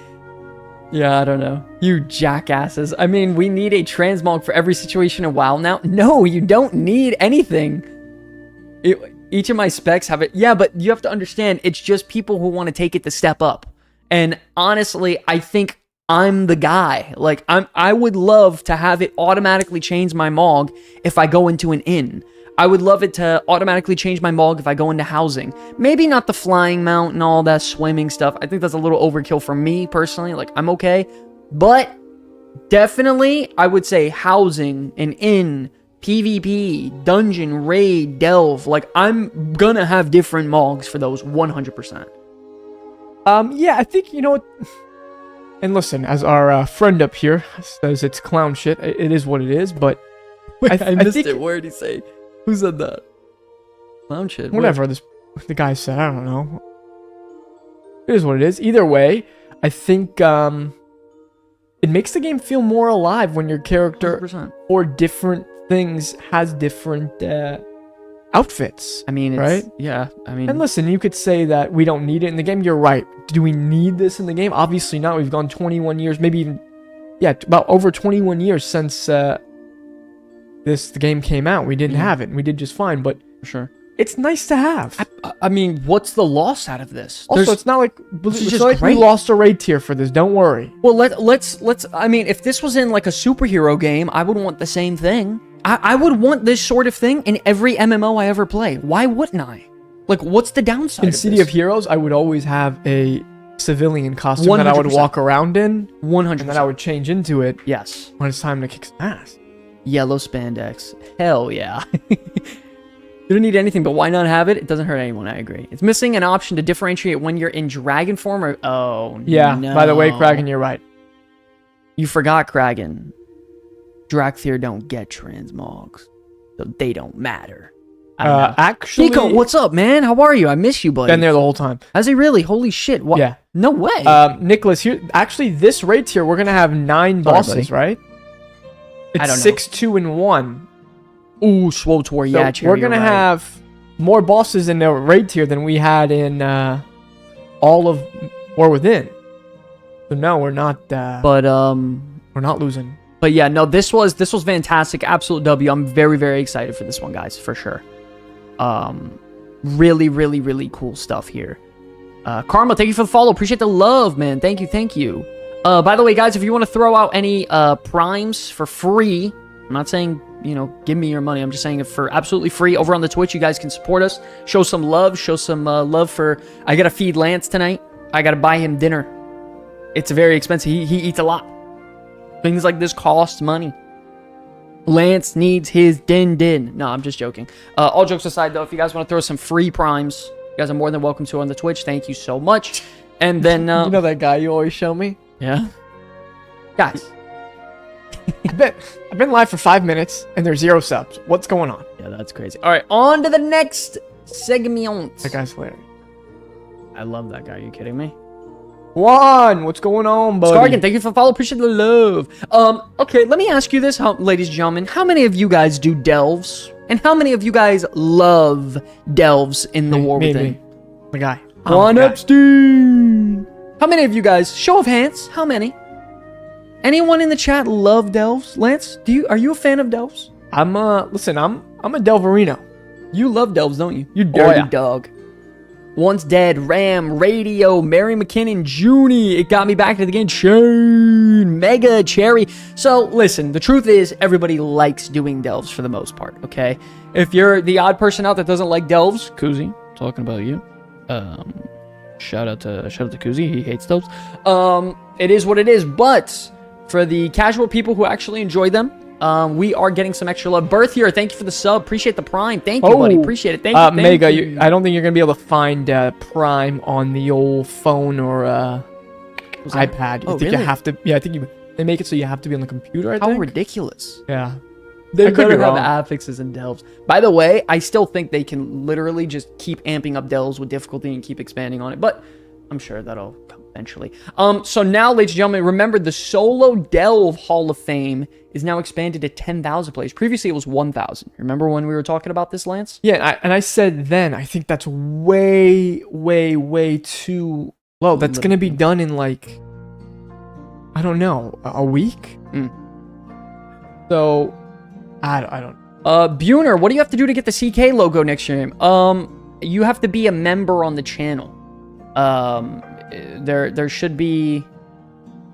Yeah, I don't know. You jackasses. I mean, we need a transmog for every situation in WoW now. No, you don't need anything. Each of my specs have it. Yeah, but you have to understand, it's just people who want to take it the step up. And honestly, I think I'm the guy. Like, I would love to have it automatically change my mog if I go into an inn. I would love it to automatically change my mog if I go into housing. Maybe not the flying mount and all that swimming stuff. I think that's a little overkill for me personally. Like, I'm okay. But definitely, I would say housing, an inn, PvP, dungeon, raid, delve. Like, I'm gonna have different mogs for those 100%. Yeah, I think, you know what... And listen, as our friend up here says it's clown shit, it is what it is, but... Wait, I missed it. Where did he say? Who said that? Clown shit. Whatever the guy said, I don't know. It is what it is. Either way, I think it makes the game feel more alive when your character 100%. or different things has different outfits. I mean, right? Yeah, I mean... And listen, you could say that we don't need it in the game. You're right. Do we need this in the game? Obviously not. We've gone 21 years, maybe even... Yeah, about over 21 years since... the game came out. We didn't have it. We did just fine, but sure, it's nice to have. I mean, what's the loss out of this? Also, it's not like we lost a raid tier for this. Don't worry. Well, let's. I mean, if this was in like a superhero game, I would want the same thing. I would want this sort of thing in every MMO I ever play. Why wouldn't I? Like, what's the downside In of City this? of Heroes, I would always have a civilian costume that I would 100%. walk around in, 100%. and then I would change into it Yes. when it's time to kick some ass. Yellow spandex. Hell yeah. You don't need anything, but why not have it? It doesn't hurt anyone, I agree. It's missing an option to differentiate when you're in dragon form or... Oh, Yeah, no. by the way, Kraken, you're right. You forgot, Kraken. Drakthir don't get transmogs, so they don't matter. I don't know. Actually, Nico, what's up, man? How are you? I miss you, buddy. been there the whole time. Has he really? Holy shit. What? Yeah. No way. Nicholas, here, actually, this raid tier, we're going to have 9 Sorry, bosses, buddy. right? It's I don't know. 6, 2, and 1. Ooh, Swotor, So yeah, Cherry, we're going to you're right. have more bosses in the raid tier than we had in all of War Within. So no, we're not But, we're not losing. But yeah, no, this was fantastic. Absolute W. I'm very, very excited for this one, guys, for sure. Really, really, really cool stuff here. Karma, thank you for the follow. Appreciate the love, man. Thank you, thank you. By the way, guys, if you want to throw out any primes for free, I'm not saying, you know, give me your money. I'm just saying it for absolutely free over on the Twitch. You guys can support us. Show some love. Show some love for... I got to feed Lance tonight. I got to buy him dinner. It's very expensive. He eats a lot. Things like this cost money. Lance needs his din. No, I'm just joking. All jokes aside, though, if you guys want to throw some free primes, you guys are more than welcome to on the Twitch. Thank you so much. And then... you know that guy you always show me? Yeah? Guys. I've been live for 5 minutes, and there's 0 subs. What's going on? Yeah, that's crazy. All right, on to the next segment. That guy's hilarious. I love that guy. Are you kidding me? Juan, what's going on, buddy? Scargan, thank you for the follow. Appreciate the love. Okay, let me ask you this, ladies and gentlemen. How many of you guys do delves? And how many of you guys love delves in the War Within? Me. The guy. Juan the guy. Epstein. How many of you guys? Show of hands. How many? Anyone in the chat love delves? Lance, are you a fan of delves? Listen, I'm a Delverino. You love delves, don't you? You dirty dog. Once Dead, Ram, Radio, Mary McKinnon, Junie, It Got Me Back to the Game, Shane, Mega, Cherry. So, listen, the truth is, everybody likes doing delves for the most part, okay? If you're the odd person out that doesn't like delves, Kuzi, talking about you. Shout out to Kuzi, he hates delves. It is what it is, but for the casual people who actually enjoy them, we are getting some extra love. Birth here, thank you for the sub. Appreciate the prime. Thank you, buddy. Appreciate it. Thank you. Mega, I don't think you're going to be able to find Prime on the old phone or iPad. Oh, I think really? you have to... Yeah, I think they make it so you have to be on the computer, I How think. ridiculous. Yeah. They could be better have wrong. affixes and delves. By the way, I still think they can literally just keep amping up delves with difficulty and keep expanding on it, but I'm sure that'll come eventually. So now, ladies and gentlemen, remember the solo delve Hall of Fame is now expanded to 10,000 players. Previously, it was 1,000. Remember when we were talking about this, Lance? Yeah, and I said then, I think that's way too low. That's going to be done in like, I don't know, a week? So... I don't. Buner, what do you have to do to get the CK logo next year? You have to be a member on the channel. There should be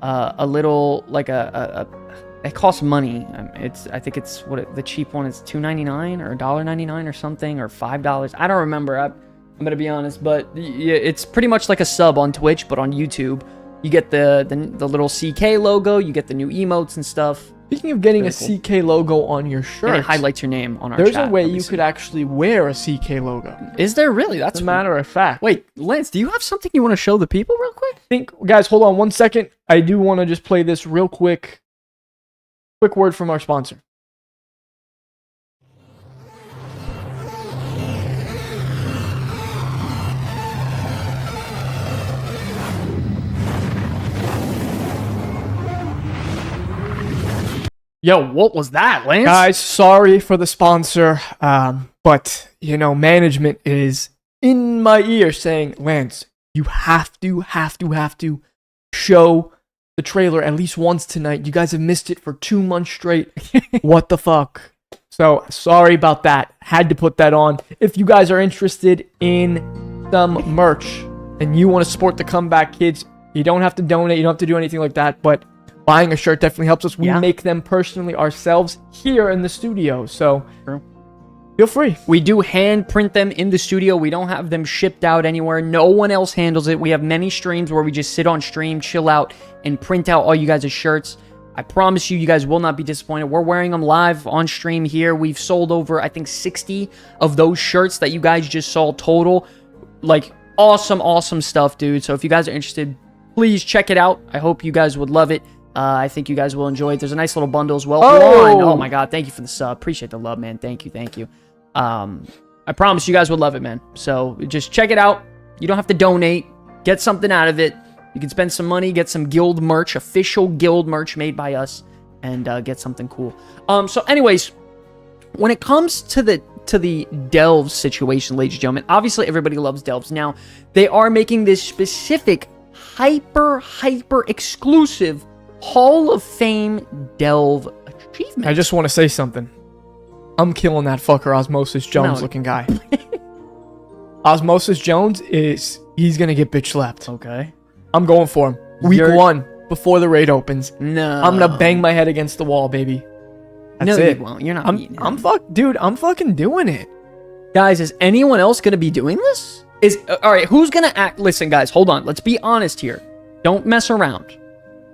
a little like it costs money. I think it's the cheap one is $2.99 or $1.99 or something, or $5. I don't remember. I'm gonna be honest, but it's pretty much like a sub on Twitch, but on YouTube. You get the little CK logo. You get the new emotes and stuff. Speaking of getting a Very CK logo on your shirt, And it highlights your name on our there's chat. a way Let me you see. could actually wear a CK logo. Is there really? That's As a matter of fact. Wait, Lance, do you have something you want to show the people real quick? Guys, hold on 1 second. I do want to just play this real quick. Quick word from our sponsor. Yo, what was that, Lance? Guys, sorry for the sponsor, but, you know, management is in my ear saying, Lance, you have to show the trailer at least once tonight. You guys have missed it for 2 months straight. What the fuck? So, sorry about that. Had to put that on. If you guys are interested in some merch and you want to support the Comeback Kids, you don't have to donate. You don't have to do anything like that, but buying a shirt definitely helps us. We make them personally ourselves here in the studio. So, True. feel free. We do hand print them in the studio. We don't have them shipped out anywhere. No one else handles it. We have many streams where we just sit on stream, chill out, and print out all you guys' shirts. I promise you, you guys will not be disappointed. We're wearing them live on stream here. We've sold over, I think, 60 of those shirts that you guys just saw total. Like, awesome, awesome stuff, dude. So if you guys are interested, please check it out. I hope you guys would love it. I think you guys will enjoy it. There's a nice little bundle as well. Oh my God. Thank you for the sub. Appreciate the love, man. Thank you. Thank you. I promise you guys would love it, man. So just check it out. You don't have to donate. Get something out of it. You can spend some money, get some guild merch, official guild merch made by us, and get something cool. So anyways, when it comes to the delves situation, ladies and gentlemen, obviously everybody loves delves. Now, they are making this specific hyper exclusive Hall of Fame delve achievement. I just want to say something. I'm killing that fucker Osmosis Jones looking guy. Osmosis Jones he's gonna get bitch slapped. Okay. I'm going for him. Week 1 before the raid opens. No. I'm gonna bang my head against the wall, baby. That's it. You won't. You're not. I'm fucking doing it. Guys, is anyone else gonna be doing this? All right? Who's gonna act? Listen, guys, hold on. Let's be honest here. Don't mess around,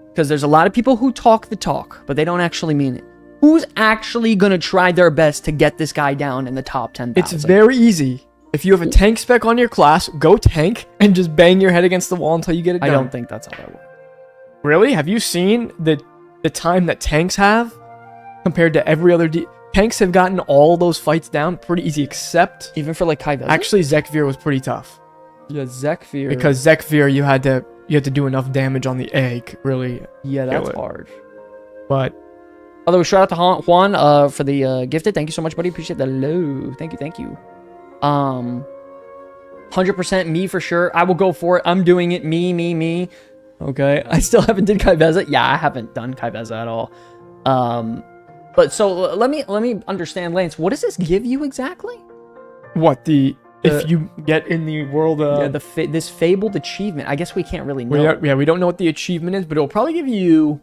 because there's a lot of people who talk the talk, but they don't actually mean it. Who's actually gonna try their best to get this guy down in the top 10,000? It's very easy. If you have a tank spec on your class, go tank and just bang your head against the wall until you get it done. I don't think that's how that works. Really? Have you seen the time that tanks have compared to every other tanks have gotten all those fights down pretty easy, except even for like Kai. Actually, Zekvir was pretty tough. Yeah, Zekvir. Because Zekvir, you had to do enough damage on the egg, really. Yeah, that's hard. But although shout out to Juan for the gifted. Thank you so much, buddy. Appreciate the love. Thank you. 100% me for sure. I will go for it. I'm doing it. Me. Okay. I still haven't did Kaibeza. Yeah, I haven't done Kaibeza at all. But so let me understand, Lance. What does this give you exactly? What if you get in the world? This fabled achievement. I guess we can't really know. We don't know what the achievement is, but it'll probably give you.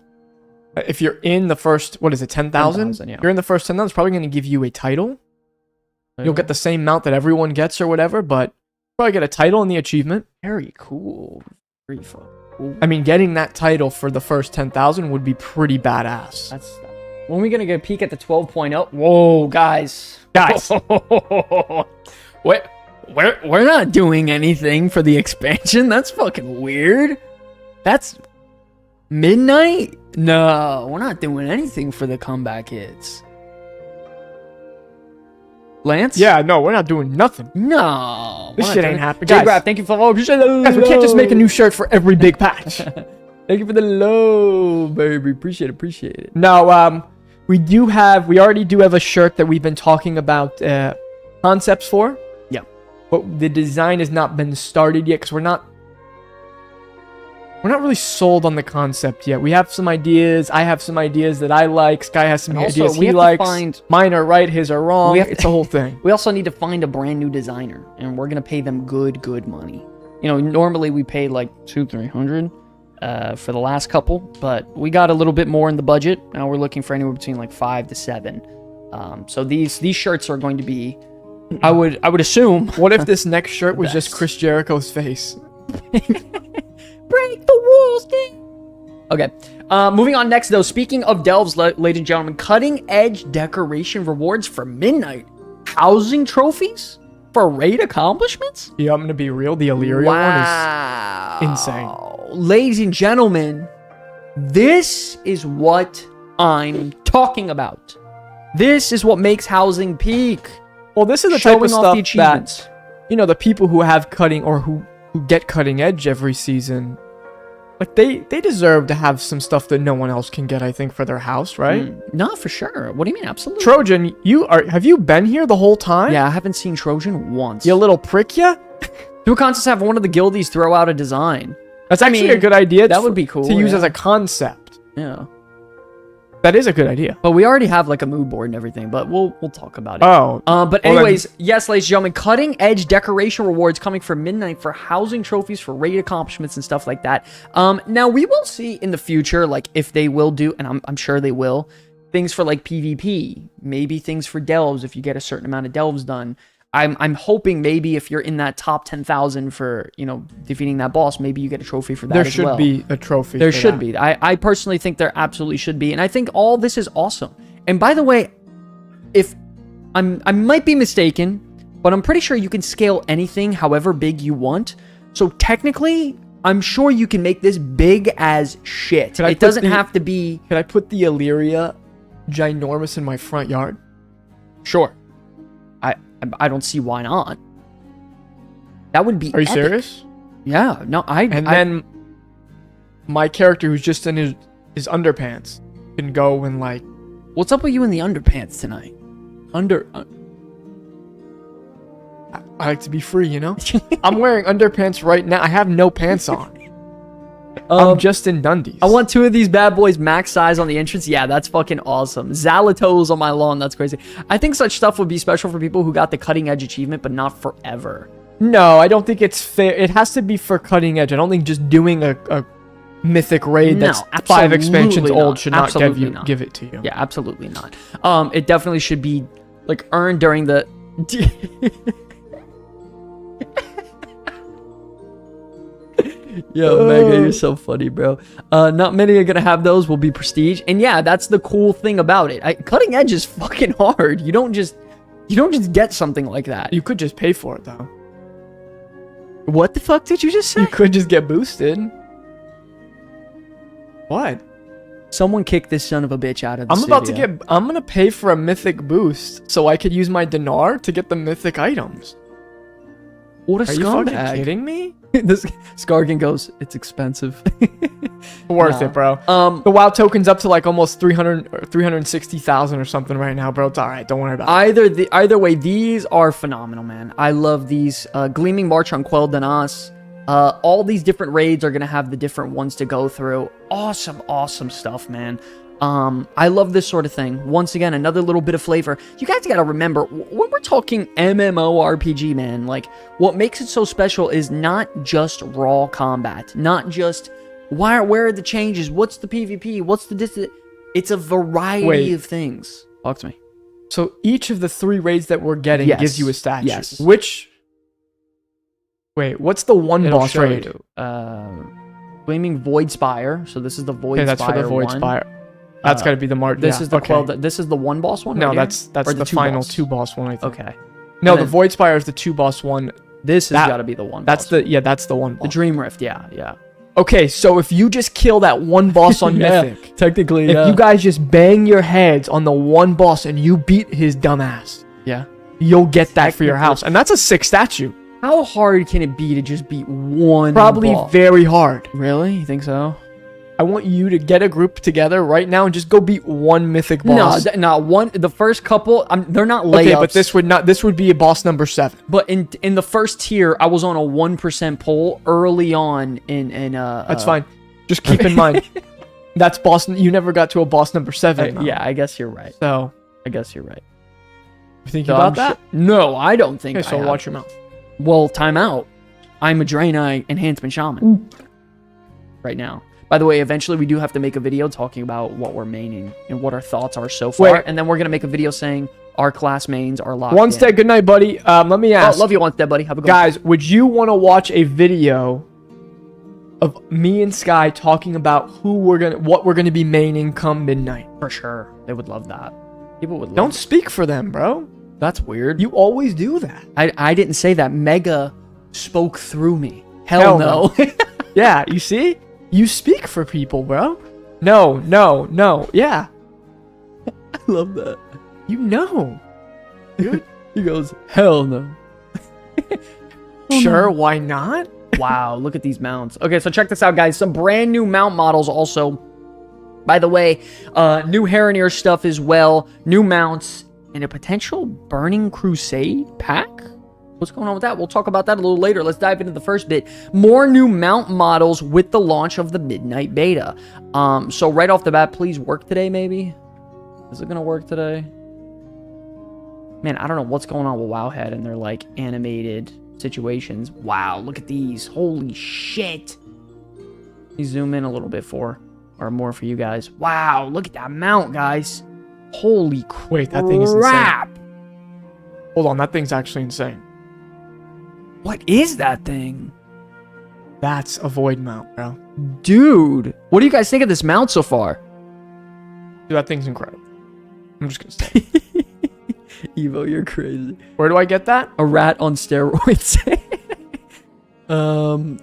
If you're in the first, what is it, 10,000? Yeah. You're in the first 10,000. It's probably going to give you a title. You'll get the same mount that everyone gets or whatever, but probably get a title in the achievement. Very cool. Very fun. Cool. I mean, getting that title for the first 10,000 would be pretty badass. When are we gonna get a peek at the 12.0? Whoa, guys. We're not doing anything for the expansion. That's fucking weird. That's midnight. No, we're not doing anything for the comeback hits. Lance? Yeah, no, we're not doing nothing. No. This shit ain't happening. J-Grab, thank you for the guys, we can't just make a new shirt for every big patch. Thank you for the love, baby. Appreciate it. No, we already do have a shirt that we've been talking about concepts for. Yeah. But the design has not been started yet because we're not really sold on the concept yet. We have some ideas. I have some ideas that I like. Sky has some ideas he likes. Mine are right, his are wrong. It's a whole thing. We also need to find a brand new designer, and we're gonna pay them good money. You know, normally we pay like $200-300 for the last couple, but we got a little bit more in the budget. Now we're looking for anywhere between like 5 to 7. So these shirts are going to be, I would assume. What if this next shirt was just Chris Jericho's face? Break the walls down. Okay. Moving on next, though. Speaking of delves, ladies and gentlemen, cutting-edge decoration rewards for midnight. Housing trophies for raid accomplishments? Yeah, I'm going to be real. The Illyria one is insane. Ladies and gentlemen, this is what I'm talking about. This is what makes housing peak. Well, this is the type of stuff that, you know, the people who have cutting or who get cutting edge every season, like they deserve to have some stuff that no one else can get, I think, for their house, right? No, for sure. What do you mean? Absolutely. Trojan, have you been here the whole time? Yeah, I haven't seen Trojan once. You little prick, ya? Do a contest, have one of the guildies throw out a design. That's actually a good idea. That would be cool to use as a concept. Yeah. That is a good idea. But we already have like a mood board and everything, but we'll talk about it. Oh. But anyways, yes, ladies and gentlemen, cutting edge decoration rewards coming for midnight for housing trophies for raid accomplishments and stuff like that. Now we will see in the future, like if they will do, and I'm sure they will, things for like PvP, maybe things for delves if you get a certain amount of delves done. I'm hoping maybe if you're in that top 10,000 for, you know, defeating that boss, maybe you get a trophy for that as well. There should be a trophy. There should be. I personally think there absolutely should be. And I think all this is awesome. And by the way, if I might be mistaken, but I'm pretty sure you can scale anything however big you want. So technically, I'm sure you can make this big as shit. It doesn't have to be... Can I put the Illyria ginormous in my front yard? Sure. I don't see why not. That would be Are you epic. serious? Yeah. No, then my character who's just in his underpants can go and like... What's up with you in the underpants tonight? I like to be free, you know? I'm wearing underpants right now. I have no pants on. I'm just in Dundies. I want 2 of these bad boys max size on the entrance. Yeah, that's fucking awesome. Zalatos on my lawn. That's crazy. I think such stuff would be special for people who got the cutting edge achievement, but not forever. No, I don't think it's fair. It has to be for cutting edge. I don't think just doing a mythic raid that's 5 expansions old should not give it to you. Yeah, absolutely not. It definitely should be like earned during the... Yo, Mega, you're so funny, bro. Not many are gonna have those. Will be prestige, and yeah, that's the cool thing about it. Cutting edge is fucking hard. You don't just get something like that. You could just pay for it though. What the fuck did you just say? You could just get boosted. What? Someone kicked this son of a bitch out of the studio. I'm gonna pay for a mythic boost so I could use my dinar to get the mythic items. What a Are you fucking scumbag. kidding me? This Skargan goes, it's expensive. Worth it, bro. The WoW token's up to like almost 300 or 360,000 or something right now, bro. It's all right. Don't worry about it. Either way, these are phenomenal, man. I love these. Gleaming March on Quell Danas. All these different raids are gonna have the different ones to go through. Awesome stuff, man. I love this sort of thing. Once again, another little bit of flavor. You guys gotta remember, when we're talking MMORPG, man, like, what makes it so special is not just raw combat. Not just, where are the changes? What's the PvP? What's the distance? It's a variety of things. Talk to me. So each of the 3 raids that we're getting gives you a statue. Yes. Wait, what's the one boss raid? Gleaming Void Spire. So this is the Void Spire. Okay, that's for the Void Spire. That's got to be the March. This is the Quell. This is the one boss one. No, right that's here? the final 2 boss one. I think. Okay. No, the Void Spire is the 2 boss one. This has got to be the one. That's that's the one boss. The Dream Rift. Yeah. Okay, so if you just kill that one boss on Mythic, technically, if you guys just bang your heads on the one boss and you beat his dumbass, you'll get that for your house, and that's a 6 statue. How hard can it be to just beat one? Probably boss? Very hard. Really? You think so? I want you to get a group together right now and just go beat one mythic boss. No, not one. The first couple, they're not layups. Okay, but this would be a boss number 7. But in the first tier, I was on a 1% pull early on in That's fine. Just keep in mind that's boss. You never got to a boss number 7. Yeah, I guess you're right. So I guess you're right. You thinking about that? No, I don't think. Okay, so watch your mouth. Well, time out. I'm a Draenei enhancement shaman right now. By the way, eventually we do have to make a video talking about what we're maining and what our thoughts are so far. Wait. And then we're going to make a video saying our class mains are locked One step, good night, buddy. Let me ask. Love you, One step, buddy. Have a good Guys, would you want to watch a video of me and Sky talking about what we're gonna be maining come midnight? For sure. They would love that. People would love Don't speak for them, bro. That's weird. You always do that. I didn't say that. Mega spoke through me. Hell no. Yeah, you see? You speak for people, bro. No. Yeah. I love that. You know. Dude. He goes, hell no. Sure, why not? Wow, look at these mounts. Okay, so check this out, guys. Some brand new mount models also. By the way, new Harroneer stuff as well. New mounts and a potential Burning Crusade pack? What's going on with that? We'll talk about that a little later. Let's dive into the first bit. More new mount models with the launch of the Midnight Beta. So right off the bat, please work today, maybe? Is it going to work today? Man, I don't know what's going on with Wowhead and their, like, animated situations. Wow, look at these. Holy shit. Let me zoom in a little bit more for you guys. Wow, look at that mount, guys. Holy crap. Wait, that thing is insane. Hold on, that thing's actually insane. What is that thing? That's a void mount, bro. Dude, what do you guys think of this mount so far? Dude, that thing's incredible. I'm just gonna say. Evo, you're crazy. Where do I get that? A rat on steroids.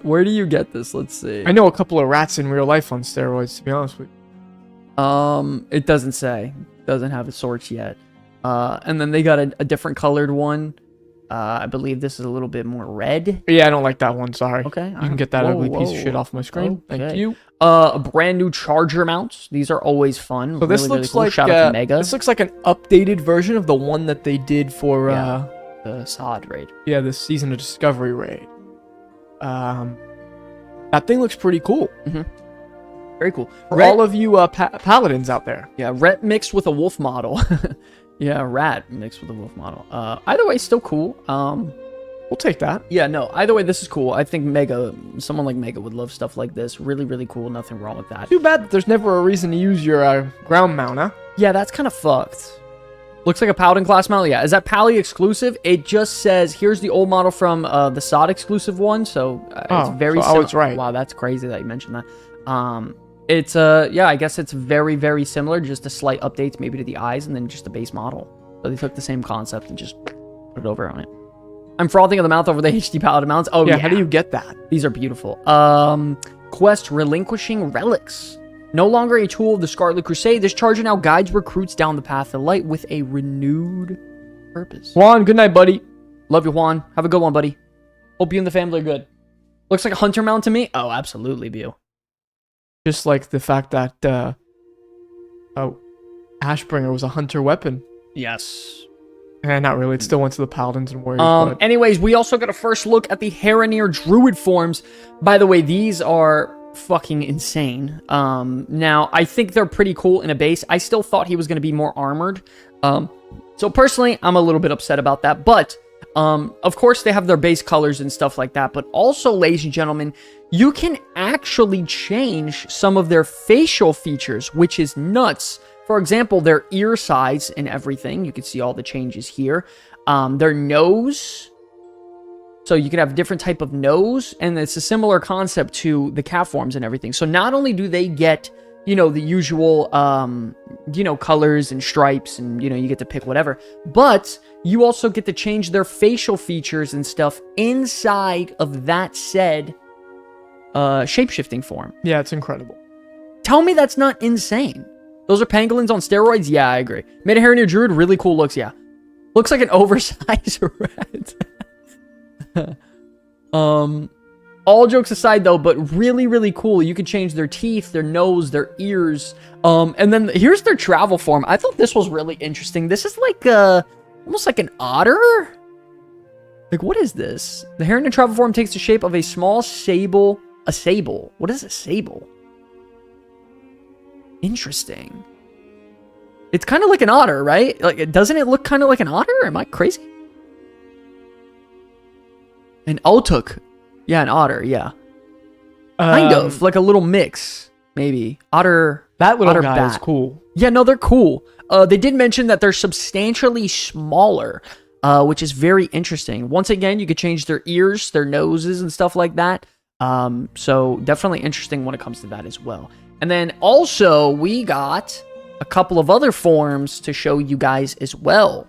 Where do you get this? Let's see. I know a couple of rats in real life on steroids, to be honest with you. It doesn't say. Doesn't have a source yet. And then they got a different colored one. I believe this is a little bit more red. Yeah, I don't like that one. Sorry. Okay. You can get that ugly piece of shit off my screen. Okay. Thank you. A brand new charger mounts. These are always fun. So this looks cool. like Shout out to Mega. This looks like an updated version of the one that they did for the SOD raid. Yeah, the Season of Discovery raid. That thing looks pretty cool. Very cool. For all of you paladins out there. Yeah, ret mixed with a wolf model. Yeah, rat mixed with a wolf model. Either way, still cool. We'll take that. Yeah, no, either way, this is cool. I think someone like Mega would love stuff like this. Really, really cool. Nothing wrong with that. Too bad that there's never a reason to use your ground mount, huh? Yeah, that's kind of fucked. Looks like a Paladin class model. Yeah, is that Pally exclusive? It just says, here's the old model from the SOD exclusive one. So it's very similar. Oh, it's right. Wow, that's crazy that you mentioned that. It's, yeah, I guess it's very, very similar. Just a slight updates maybe to the eyes and then just the base model. So they took the same concept and just put it over on it. I'm frothing at the mouth over the HD Paladin mounts. Oh, yeah. How do you get that? These are beautiful. Quest relinquishing relics. No longer a tool of the Scarlet Crusade, this charger now guides recruits down the path of light with a renewed purpose. Juan, good night, buddy. Love you, Juan. Have a good one, buddy. Hope you and the family are good. Looks like a hunter mount to me. Oh, absolutely, Bew. Just like the fact that Ashbringer was a hunter weapon. Yes. Not really. It still went to the paladins and warriors. Anyways, we also got a first look at the Heronir druid forms. By the way, these are fucking insane. Now, I think they're pretty cool in a base. I still thought he was going to be more armored. So personally, I'm a little bit upset about that. But, of course, they have their base colors and stuff like that. But also, ladies and gentlemen, you can actually change some of their facial features, which is nuts. For example, their ear size and everything. You can see all the changes here. Their nose. So you can have a different type of nose. And it's a similar concept to the cat forms and everything. So not only do they get, you know, the usual, you know, colors and stripes. And, you know, you get to pick whatever. But you also get to change their facial features and stuff inside of that said shape-shifting form. Yeah, it's incredible. Tell me that's not insane. Those are pangolins on steroids? Yeah, I agree. Made a Heronir druid, really cool looks, yeah. Looks like an oversized rat. All jokes aside though, but really, really cool. You can change their teeth, their nose, their ears. And then here's their travel form. I thought this was really interesting. This is like almost like an otter? Like, what is this? The Heronir travel form takes the shape of a small sable. A sable. What is a sable? Interesting. It's kind of like an otter, right? Like, doesn't it look kind of like an otter? Am I crazy? An otuk. Yeah, an otter, yeah. Kind of. Like a little mix, maybe. Otter. That little otter guy bat. is cool. Yeah, no, they're cool. They did mention that they're substantially smaller, which is very interesting. Once again, you could change their ears, their noses, and stuff like that. So definitely interesting when it comes to that as well. And then also, we got a couple of other forms to show you guys as well.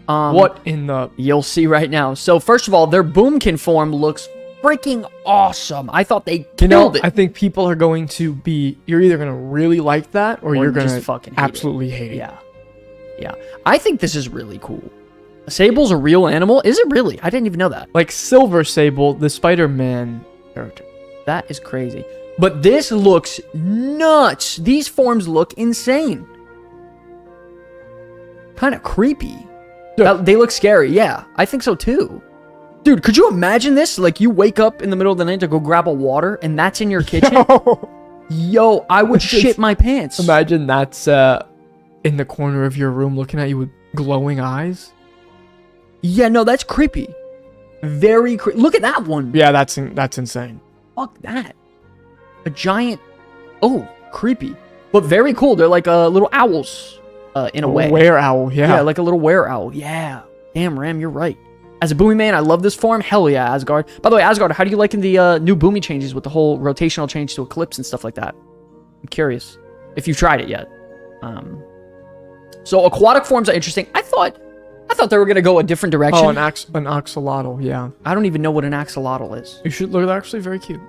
What in the... You'll see right now. So, first of all, their Boomkin form looks freaking awesome. I thought they killed it. I think people are going to be... You're either going to really like that, or you're going to fucking absolutely hate it. Yeah. Yeah. I think this is really cool. A sable's a real animal? Is it really? I didn't even know that. Like Silver Sable, the Spider-Man character. That is crazy. But this looks nuts. These forms look insane. Kind of creepy. They look scary. Yeah, I think so too. Dude, could you imagine this? Like, you wake up in the middle of the night to go grab a water, and that's in your kitchen? Yo, I would shit my pants. Imagine that's in the corner of your room looking at you with glowing eyes. Yeah, no, that's creepy. Very creepy. Look at that one. Yeah, that's insane. Fuck that. A giant... Oh, creepy. But very cool. They're like little owls. in a way. Were owl, yeah. Yeah, like a little were owl. Yeah. Damn, Ram, you're right. As a Boomy man, I love this form. Hell yeah, Asgard. By the way, Asgard, how do you like in the new Boomy changes with the whole rotational change to Eclipse and stuff like that? I'm curious if you've tried it yet. So aquatic forms are interesting. I thought they were gonna go a different direction. Oh, an axolotl, yeah. I don't even know what an axolotl is. You should look. They're actually very cute.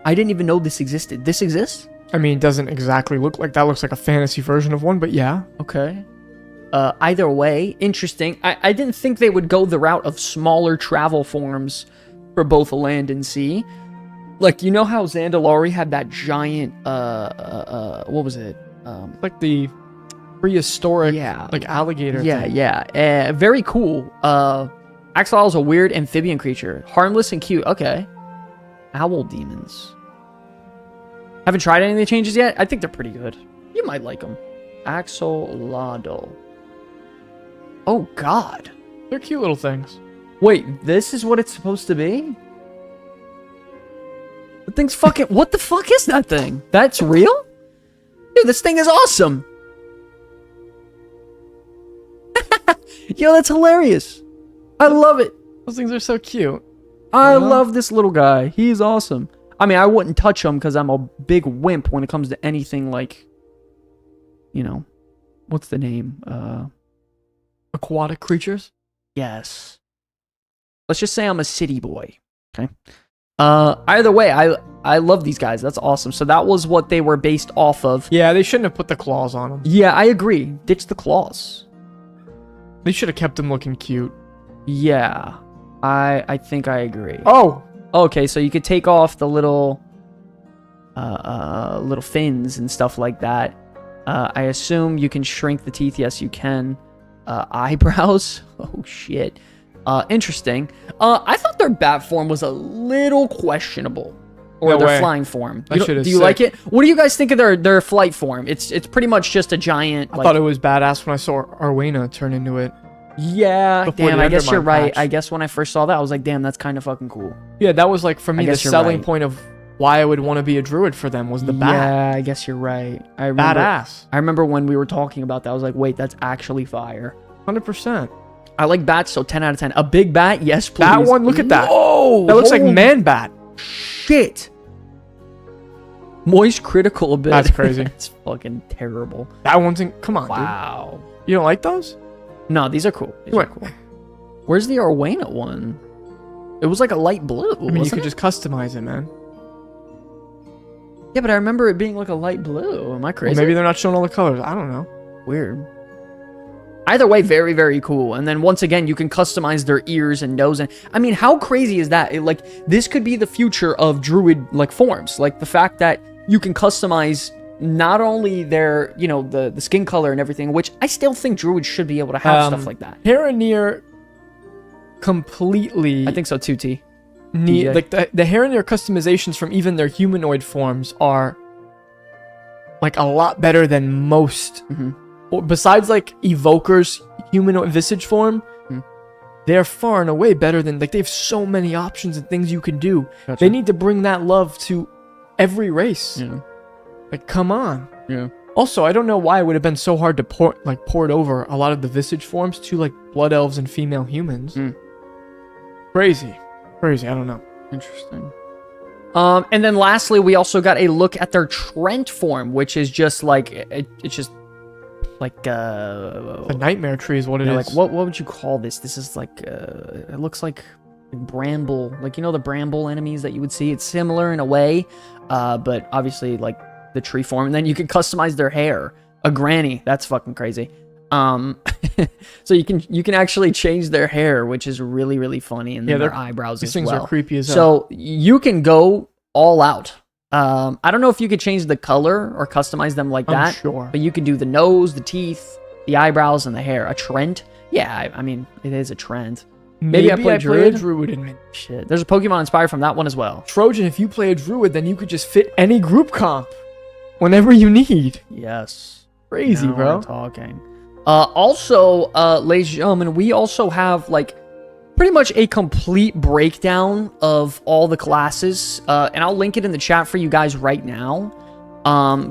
I didn't even know this existed. This exists? I mean, it doesn't exactly look like that. Looks like a fantasy version of one, but yeah. Okay. Either way, interesting. I didn't think they would go the route of smaller travel forms for both land and sea. Like, you know how Zandalari had that giant, what was it? Like the prehistoric, Yeah. like alligator Yeah, thing. yeah. Very cool. Axolotl is a weird amphibian creature. Harmless and cute. Okay. Owl demons. Haven't tried any of the changes yet? I think they're pretty good. You might like them. Axolotl. Oh, God. They're cute little things. Wait, this is what it's supposed to be? The thing's fucking... What the fuck is that thing? That's real? Dude, this thing is awesome. Yo, that's hilarious. I love it. Those things are so cute. I love this little guy. He's awesome. I mean, I wouldn't touch him because I'm a big wimp when it comes to anything like... You know... What's the name? Aquatic creatures? Yes. Let's just say I'm a city boy. Okay. Either way, I love these guys. That's awesome. So that was what they were based off of. Yeah, they shouldn't have put the claws on them. Yeah, I agree. Ditch the claws. They should have kept them looking cute. Yeah. I think I agree. Oh! Okay, so you could take off the little little fins and stuff like that. I assume you can shrink the teeth. Yes, you can. Eyebrows. Oh, shit. Interesting. I thought their bat form was a little questionable. Or No their way. flying form. That shit is Do you sick. like it? What do you guys think of their flight form? It's pretty much just a giant... I thought it was badass when I saw Arwena turn into it. Yeah, Before damn, the I guess you're Undermine right. patch. I guess when I first saw that, I was like, damn, that's kind of fucking cool. Yeah, that was like, for me, I the guess you're selling right. point of why I would want to be a druid for them was the bat. Yeah, I guess you're right. I remember, Badass. I remember when we were talking about that, I was like, wait, that's actually fire. 100%. I like bats, so 10 out of 10. A big bat? Yes, please. That one, look at that. Whoa! That looks like holy man bat. shit. Moist critical a bit. That's crazy. It's fucking terrible. That one's in... Come on, Wow. dude. You don't like those? No, these are cool. These What? are cool. Where's the Arwena one? It was like a light blue. I mean, you wasn't could it? just customize it, man. Yeah, but I remember it being like a light blue. Am I Or crazy? maybe they're not showing all the colors. I don't know. Weird. Either way, very, very cool. And then once again, you can customize their ears and nose. And I mean, how crazy is that? This could be the future of druid forms. Like the fact that you can customize not only their, the skin color and everything, which I still think druids should be able to have stuff like that. Heronir completely... I think so too, T. need, DJ. like the Heronir customizations from even their humanoid forms are like a lot better than most. Or besides like Evoker's humanoid visage form, they're far and away better than, like, they have so many options and things you can do. Gotcha. They need to bring that love to every race. Yeah. Like, come on. Yeah. Also, I don't know why it would have been so hard to port over a lot of the visage forms to like blood elves and female humans. Crazy. I don't know. Interesting. And then lastly, we also got a look at their Trent form, which is just like it's just like The nightmare tree is what it is. like what would you call this? This is like it looks like bramble, like the bramble enemies that you would see. It's similar in a way, but obviously like the tree form. And then you can customize their hair. A granny. That's fucking crazy. So you can actually change their hair, which is really, really funny, and then their eyebrows These as things well. are creepy as hell. So you can go all out. I don't know if you could change the color or customize them like that. I'm sure. But you can do the nose, the teeth, the eyebrows, and the hair. A trend? Yeah, I mean, it is a trend. Maybe I play a druid? druid in it. Shit. There's a Pokemon inspired from that one as well. Trojan, if you play a druid, then you could just fit any group comp whenever you need. Yes. Crazy, Now bro. we're talking. Also, ladies and gentlemen, we also have like pretty much a complete breakdown of all the classes, and I'll link it in the chat for you guys right now.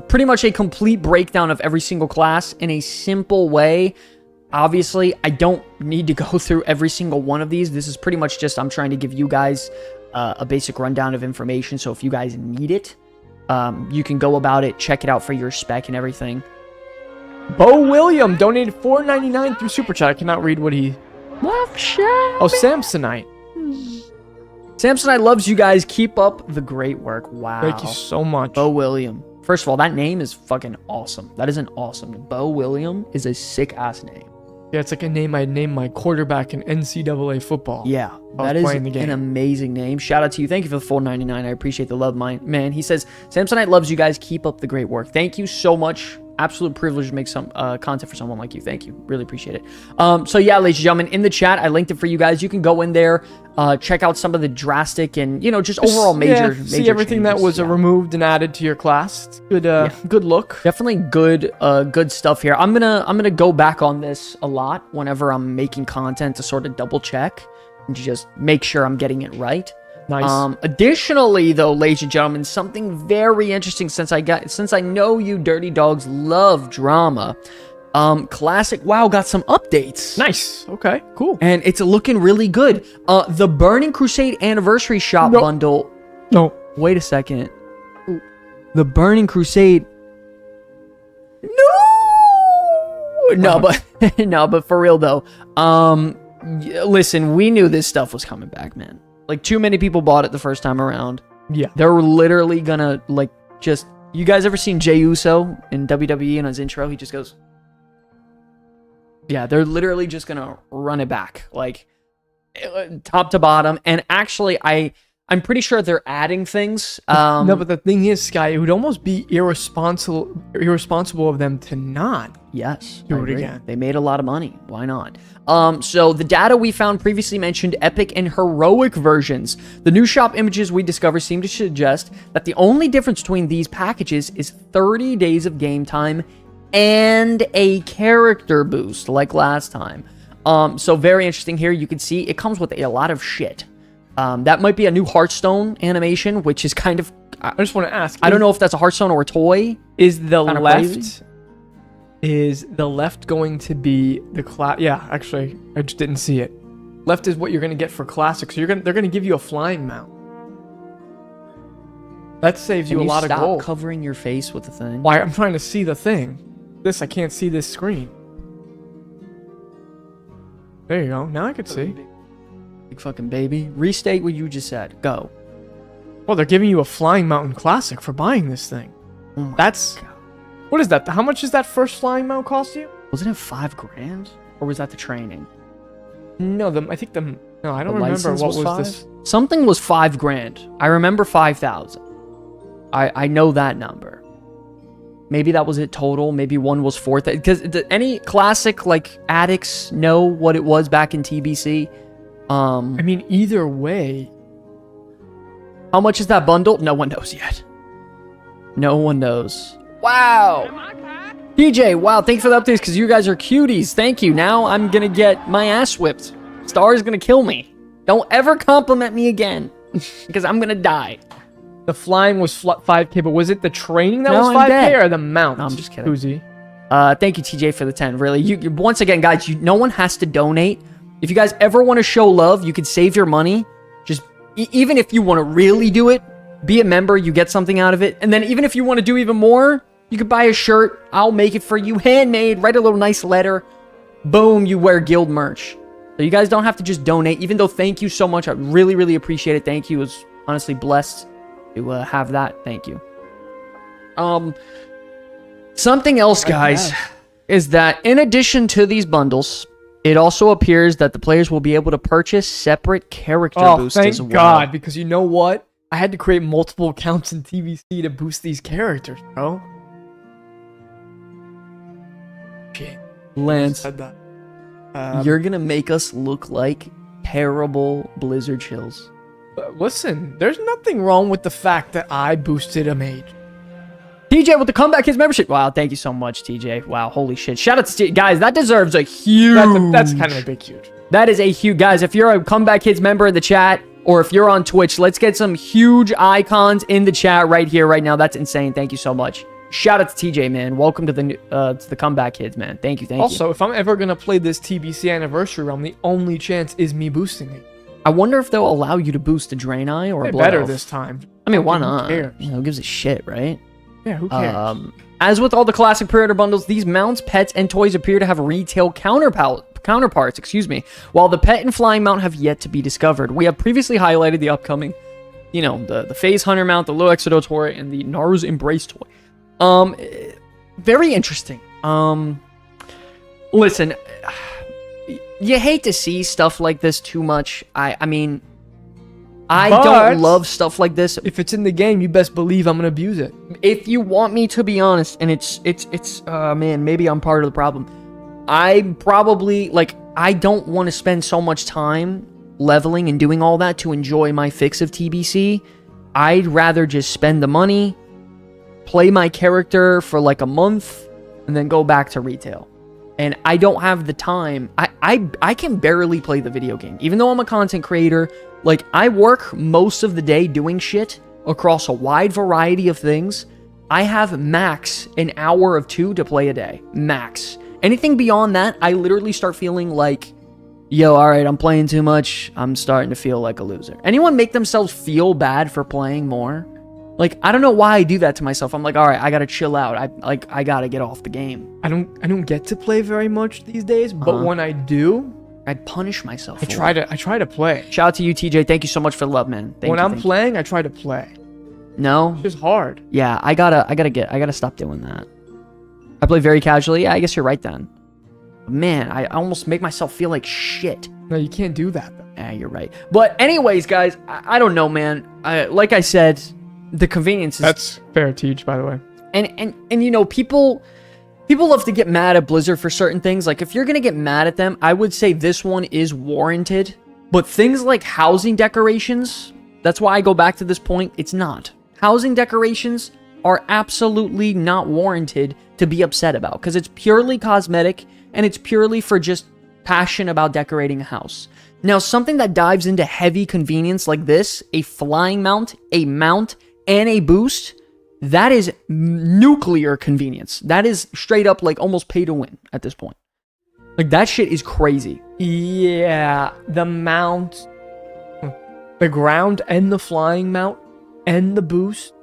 Pretty much a complete breakdown of every single class in a simple way. Obviously, I don't need to go through every single one of these. This is pretty much just I'm trying to give you guys a basic rundown of information. So if you guys need it, you can go about it, check it out for your spec and everything. Bo William donated $4.99 through Super Chat. I cannot read what he... Love shot. Oh, Samsonite. Samsonite loves you guys. Keep up the great work. Wow. Thank you so much. Bo William. First of all, that name is fucking awesome. That is an awesome name. Bo William is a sick-ass name. Yeah, it's like a name I'd name my quarterback in NCAA football. Yeah, that is an amazing name. Shout out to you. Thank you for the $4.99. I appreciate the love, man. He says, Samsonite loves you guys. Keep up the great work. Thank you so much. Absolute privilege to make some content for someone like you. Thank you. Really appreciate it. So yeah, ladies and gentlemen, in the chat, I linked it for you guys. You can go in there, check out some of the drastic and, just overall major see everything changes. that was removed and added to your class. It's good, good look. Definitely good stuff here. I'm gonna go back on this a lot whenever I'm making content to sort of double check and just make sure I'm getting it right. Nice. Additionally, though, ladies and gentlemen, something very interesting since I know you dirty dogs love drama. Classic WoW got some updates. Nice. Okay, cool. And it's looking really good. The Burning Crusade Anniversary Shop bundle. No. Wait a second. The Burning Crusade. No, but for real though. Listen, we knew this stuff was coming back, man. Like, too many people bought it the first time around. Yeah. They're literally gonna, just... You guys ever seen Jey Uso in WWE in his intro? He just goes... Yeah, they're literally just gonna run it back. Top to bottom. And actually, I'm pretty sure they're adding things. No, but the thing is, Sky, it would almost be irresponsible of them to not. Yes. Do it again. They made a lot of money. Why not? So the data we found previously mentioned epic and heroic versions. The new shop images we discovered seem to suggest that the only difference between these packages is 30 days of game time and a character boost like last time. So very interesting here. You can see it comes with a lot of shit. That might be a new Hearthstone animation, which is kind of... I just want to ask. I don't know if that's a Hearthstone or a toy. Is the left going to be the class? Yeah, actually, I just didn't see it. Left is what you're going to get for classic. So they're going to give you a flying mount. That saves you a lot of gold. Stop covering your face with the thing. Why? I'm trying to see the thing. I can't see this screen. There you go. Now I can see. Big fucking baby. Restate what you just said. Go. Well, they're giving you a Flying Mountain Classic for buying this thing. Oh That's... God. What is that? How much does that first Flying Mount cost you? Wasn't it $5,000? Or was that the training? No, I think no, I don't remember what was this. Something was $5,000. I remember 5,000. I know that number. Maybe that was it total. Maybe one was 4,000. Because any classic, addicts know what it was back in TBC. I mean, either way. How much is that bundle? No one knows yet. No one knows. Wow. PJ, wow, thanks for the updates because you guys are cuties. Thank you. Now I'm going to get my ass whipped. Star is going to kill me. Don't ever compliment me again because I'm going to die. The flying was 5K, but was it the training that was 5K or the mount? No, I'm just kidding. Uzi. Thank you, TJ, for the 10. Really, once again, guys, no one has to donate. If you guys ever want to show love, you can save your money. Just even if you want to really do it, be a member. You get something out of it, and then even if you want to do even more, you could buy a shirt. I'll make it for you, handmade. Write a little nice letter. Boom, you wear guild merch. So you guys don't have to just donate. Even though, thank you so much. I really, really appreciate it. Thank you. I was honestly blessed to have that. Thank you. Something else, guys, is that in addition to these bundles, it also appears that the players will be able to purchase separate character boosts as well. Thank God, because you know what? I had to create multiple accounts in TBC to boost these characters, bro. Shit. Lance, Said that. you're gonna make us look like terrible Blizzard chills. Listen, there's nothing wrong with the fact that I boosted a mage. TJ with the comeback kids membership. Wow, thank you so much, TJ. Wow, holy shit. Shout out to guys. That deserves a huge. That's kind of a big huge. That is a huge, guys. If you're a comeback kids member in the chat, or if you're on Twitch, let's get some huge icons in the chat right here, right now. That's insane. Thank you so much. Shout out to TJ, man. Welcome to the comeback kids, man. Thank you, thank you. Also, if I'm ever going to play this TBC Anniversary Realm, the only chance is me boosting it. I wonder if they'll allow you to boost a Draenei or a Blood better Elf. this time. I mean, why not? Who cares? Who gives a shit, right? Yeah, who cares? As with all the classic pre-order bundles, these mounts, pets, and toys appear to have retail counterparts, while the pet and flying mount have yet to be discovered. We have previously highlighted the upcoming, the Phase Hunter mount, the Low Exodo toy, and the Naru's Embrace toy. Very interesting. Listen, you hate to see stuff like this too much. I mean, I don't love stuff like this. If it's in the game, you best believe I'm gonna abuse it. If you want me to be honest, and it's man, maybe I'm part of the problem. I probably, I don't want to spend so much time leveling and doing all that to enjoy my fix of TBC. I'd rather just spend the money, play my character for like a month, and then go back to retail. And I don't have the time. I can barely play the video game. Even though I'm a content creator, I work most of the day doing shit across a wide variety of things. I have max an hour of 2 to play a day. Max. Anything beyond that, I literally start feeling like, yo, alright, I'm playing too much. I'm starting to feel like a loser. Anyone make themselves feel bad for playing more? I don't know why I do that to myself. I'm like, all right, I gotta chill out. I gotta get off the game. I don't get to play very much these days, but when I do, I punish myself. I try to play. Shout out to you, TJ. Thank you so much for the love, man. When I'm playing, I try to play. No, it's just hard. Yeah, I gotta stop doing that. I play very casually. Yeah, I guess you're right then. Man, I almost make myself feel like shit. No, you can't do that, though. Yeah, you're right. But anyways, guys, I don't know, man. Like I said, the convenience is... That's fair, Teach, by the way. And people love to get mad at Blizzard for certain things. If you're gonna get mad at them, I would say this one is warranted. But things like housing decorations, that's why I go back to this point, it's not. Housing decorations are absolutely not warranted to be upset about, because it's purely cosmetic, and it's purely for just passion about decorating a house. Now, something that dives into heavy convenience like this, a flying mount, and a boost, that is nuclear convenience. That is straight up almost pay to win at this point. That shit is crazy. Yeah, the mount, the ground and the flying mount and the boost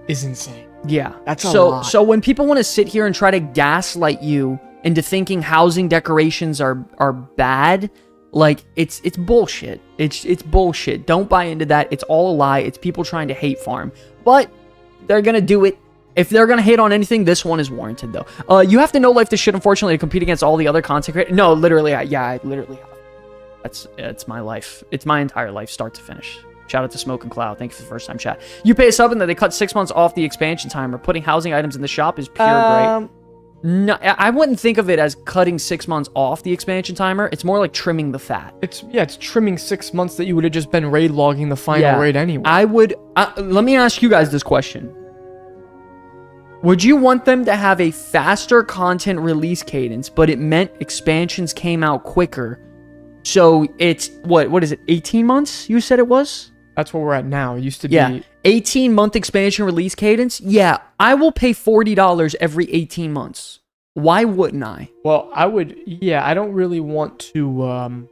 is insane. Yeah, that's a lot. So when people want to sit here and try to gaslight you into thinking housing decorations are bad, it's bullshit. It's bullshit. Don't buy into that. It's all a lie. It's people trying to hate farm. But they're gonna do it. If they're gonna hate on anything, this one is warranted though. You have to know life this shit, unfortunately, to compete against all the other content creators. No, literally, I literally have. It's my life. It's my entire life, start to finish. Shout out to Smoke and Cloud. Thank you for the first time chat. You pay a sub and that they cut 6 months off the expansion timer. Putting housing items in the shop is pure great. No, I wouldn't think of it as cutting 6 months off the expansion timer. It's more like trimming the fat. It's trimming 6 months that you would have just been raid logging the final raid anyway. Let me ask you guys this question. Would you want them to have a faster content release cadence, but it meant expansions came out quicker? So it's, what is it, 18 months you said it was? That's where we're at now. It used to be... 18-month expansion release cadence? Yeah, I will pay $40 every 18 months. Why wouldn't I? Well, I would... Yeah, I don't really want to...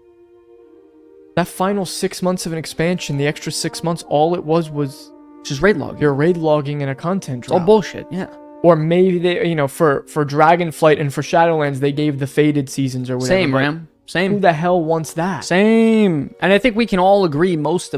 That final 6 months of an expansion, the extra 6 months, all it was just raid logging. You're raid logging in a content drop. It's all bullshit, yeah. Or maybe they, for Dragonflight and for Shadowlands, they gave the faded seasons or whatever. Same, Ram. Same. Who the hell wants that? Same. And I think we can all agree, most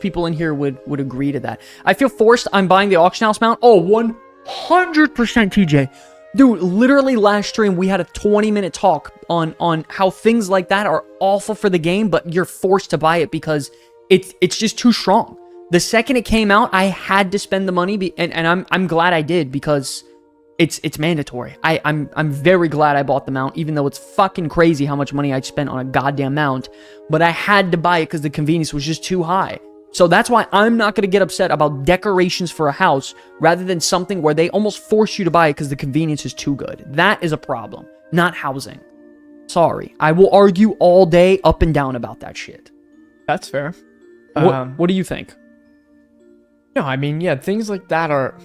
people in here would agree to that. I feel forced. I'm buying the auction house mount. Oh, 100% TJ. Dude, literally last stream, we had a 20-minute talk on how things like that are awful for the game, but you're forced to buy it because it's just too strong. The second it came out, I had to spend the money, and I'm glad I did, because it's mandatory. I'm very glad I bought the mount, even though it's fucking crazy how much money I spent on a goddamn mount. But I had to buy it because the convenience was just too high. So that's why I'm not going to get upset about decorations for a house rather than something where they almost force you to buy it because the convenience is too good. That is a problem, not housing. Sorry. I will argue all day up and down about that shit. That's fair. What do you think? No, I mean, yeah, things like that are...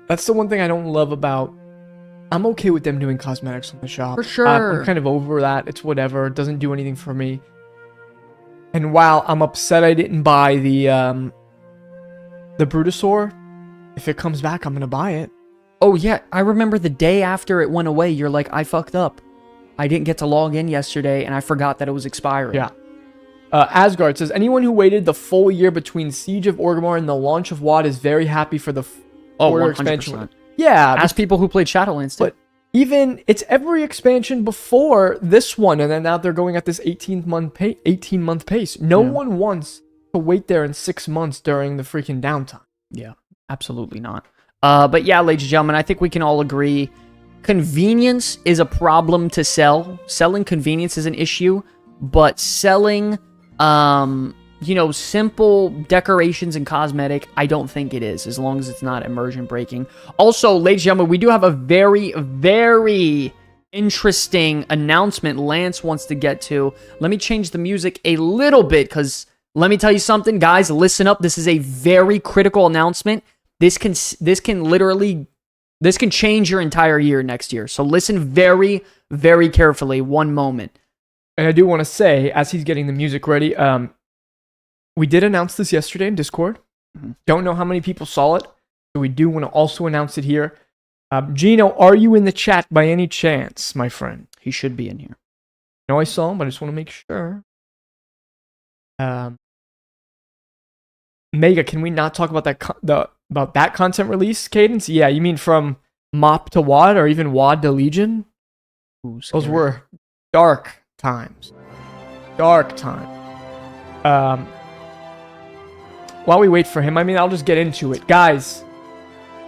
That's the one thing I don't love about... I'm okay with them doing cosmetics in the shop. For sure. I'm kind of over that. It's whatever. It doesn't do anything for me. And while I'm upset I didn't buy the Brutosaur, if it comes back, I'm going to buy it. Oh, yeah. I remember the day after it went away, you're like, I fucked up. I didn't get to log in yesterday, and I forgot that it was expiring. Yeah. Asgard says, anyone who waited the full year between Siege of Orgrimmar and the launch of WoD is very happy for the quarter 100%. expansion. Yeah. Ask people who played Shadowlands, too. But even, it's every expansion before this one, and then now they're going at this 18-month pace. No one wants to wait there in 6 months during the freaking downtime. Yeah, absolutely not. But yeah, ladies and gentlemen, I think we can all agree convenience is a problem to sell. Selling convenience is an issue, but selling, simple decorations and cosmetic, I don't think it is, as long as it's not immersion breaking. Also, ladies and gentlemen, we do have a very, very interesting announcement Lance wants to get to. Let me change the music a little bit, because let me tell you something, guys, listen up. This is a very critical announcement. This can change your entire year next year. So listen very, very carefully. One moment. And I do want to say, as he's getting the music ready, we did announce this yesterday in Discord. Don't know how many people saw it, so we do want to also announce it here. Gino, are you in the chat by any chance, my friend? He should be in here. No, I saw him, but I just want to make sure. Mega, can we not talk about that content release cadence? Yeah, you mean from MOP to WoD, or even WoD to Legion? Ooh, those were dark times. Dark time. While we wait for him, I'll just get into it. Guys,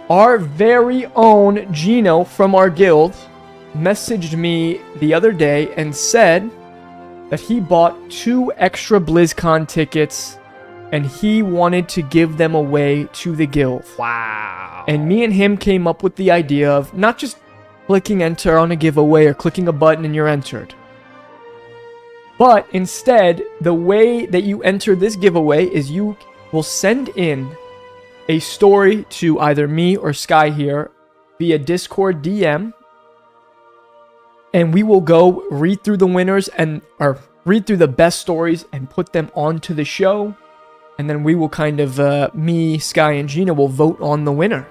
our very own Gino from our guild messaged me the other day and said that he bought 2 extra BlizzCon tickets and he wanted to give them away to the guild. Wow. And me and him came up with the idea of not just clicking enter on a giveaway or clicking a button and you're entered. But instead, the way that you enter this giveaway is you will send in a story to either me or Sky here via Discord DM. And we will go read through the winners or read through the best stories and put them onto the show. And then we will kind of, me, Sky, and Gina will vote on the winner,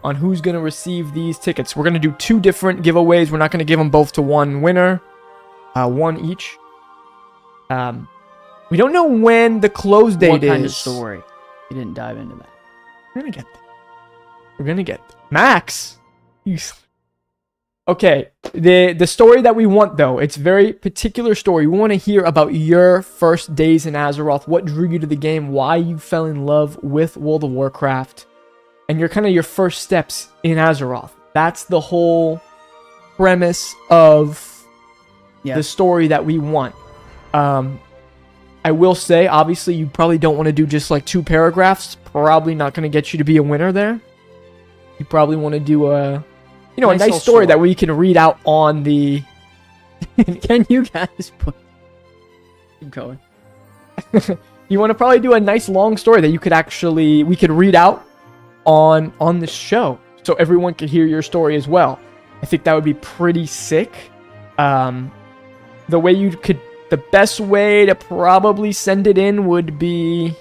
on who's going to receive these tickets. We're going to do 2 different giveaways. We're not going to give them both to one winner, 1 each. We don't know when the close date is. What kind of story? You didn't dive into that. We're going to get there. We're going to get there. Max! Okay, the story that we want, though, it's a very particular story. We want to hear about your first days in Azeroth, what drew you to the game, why you fell in love with World of Warcraft, and your first steps in Azeroth. That's the whole premise of the story that we want. I will say, obviously, you probably don't want to do just like 2 paragraphs. Probably not going to get you to be a winner there. You probably want to do a nice story that we can read out on the... Can you guys put... Keep going. You want to probably do a nice long story that we could read out on the show, so everyone could hear your story as well. I think that would be pretty sick. The best way to probably send it in would be...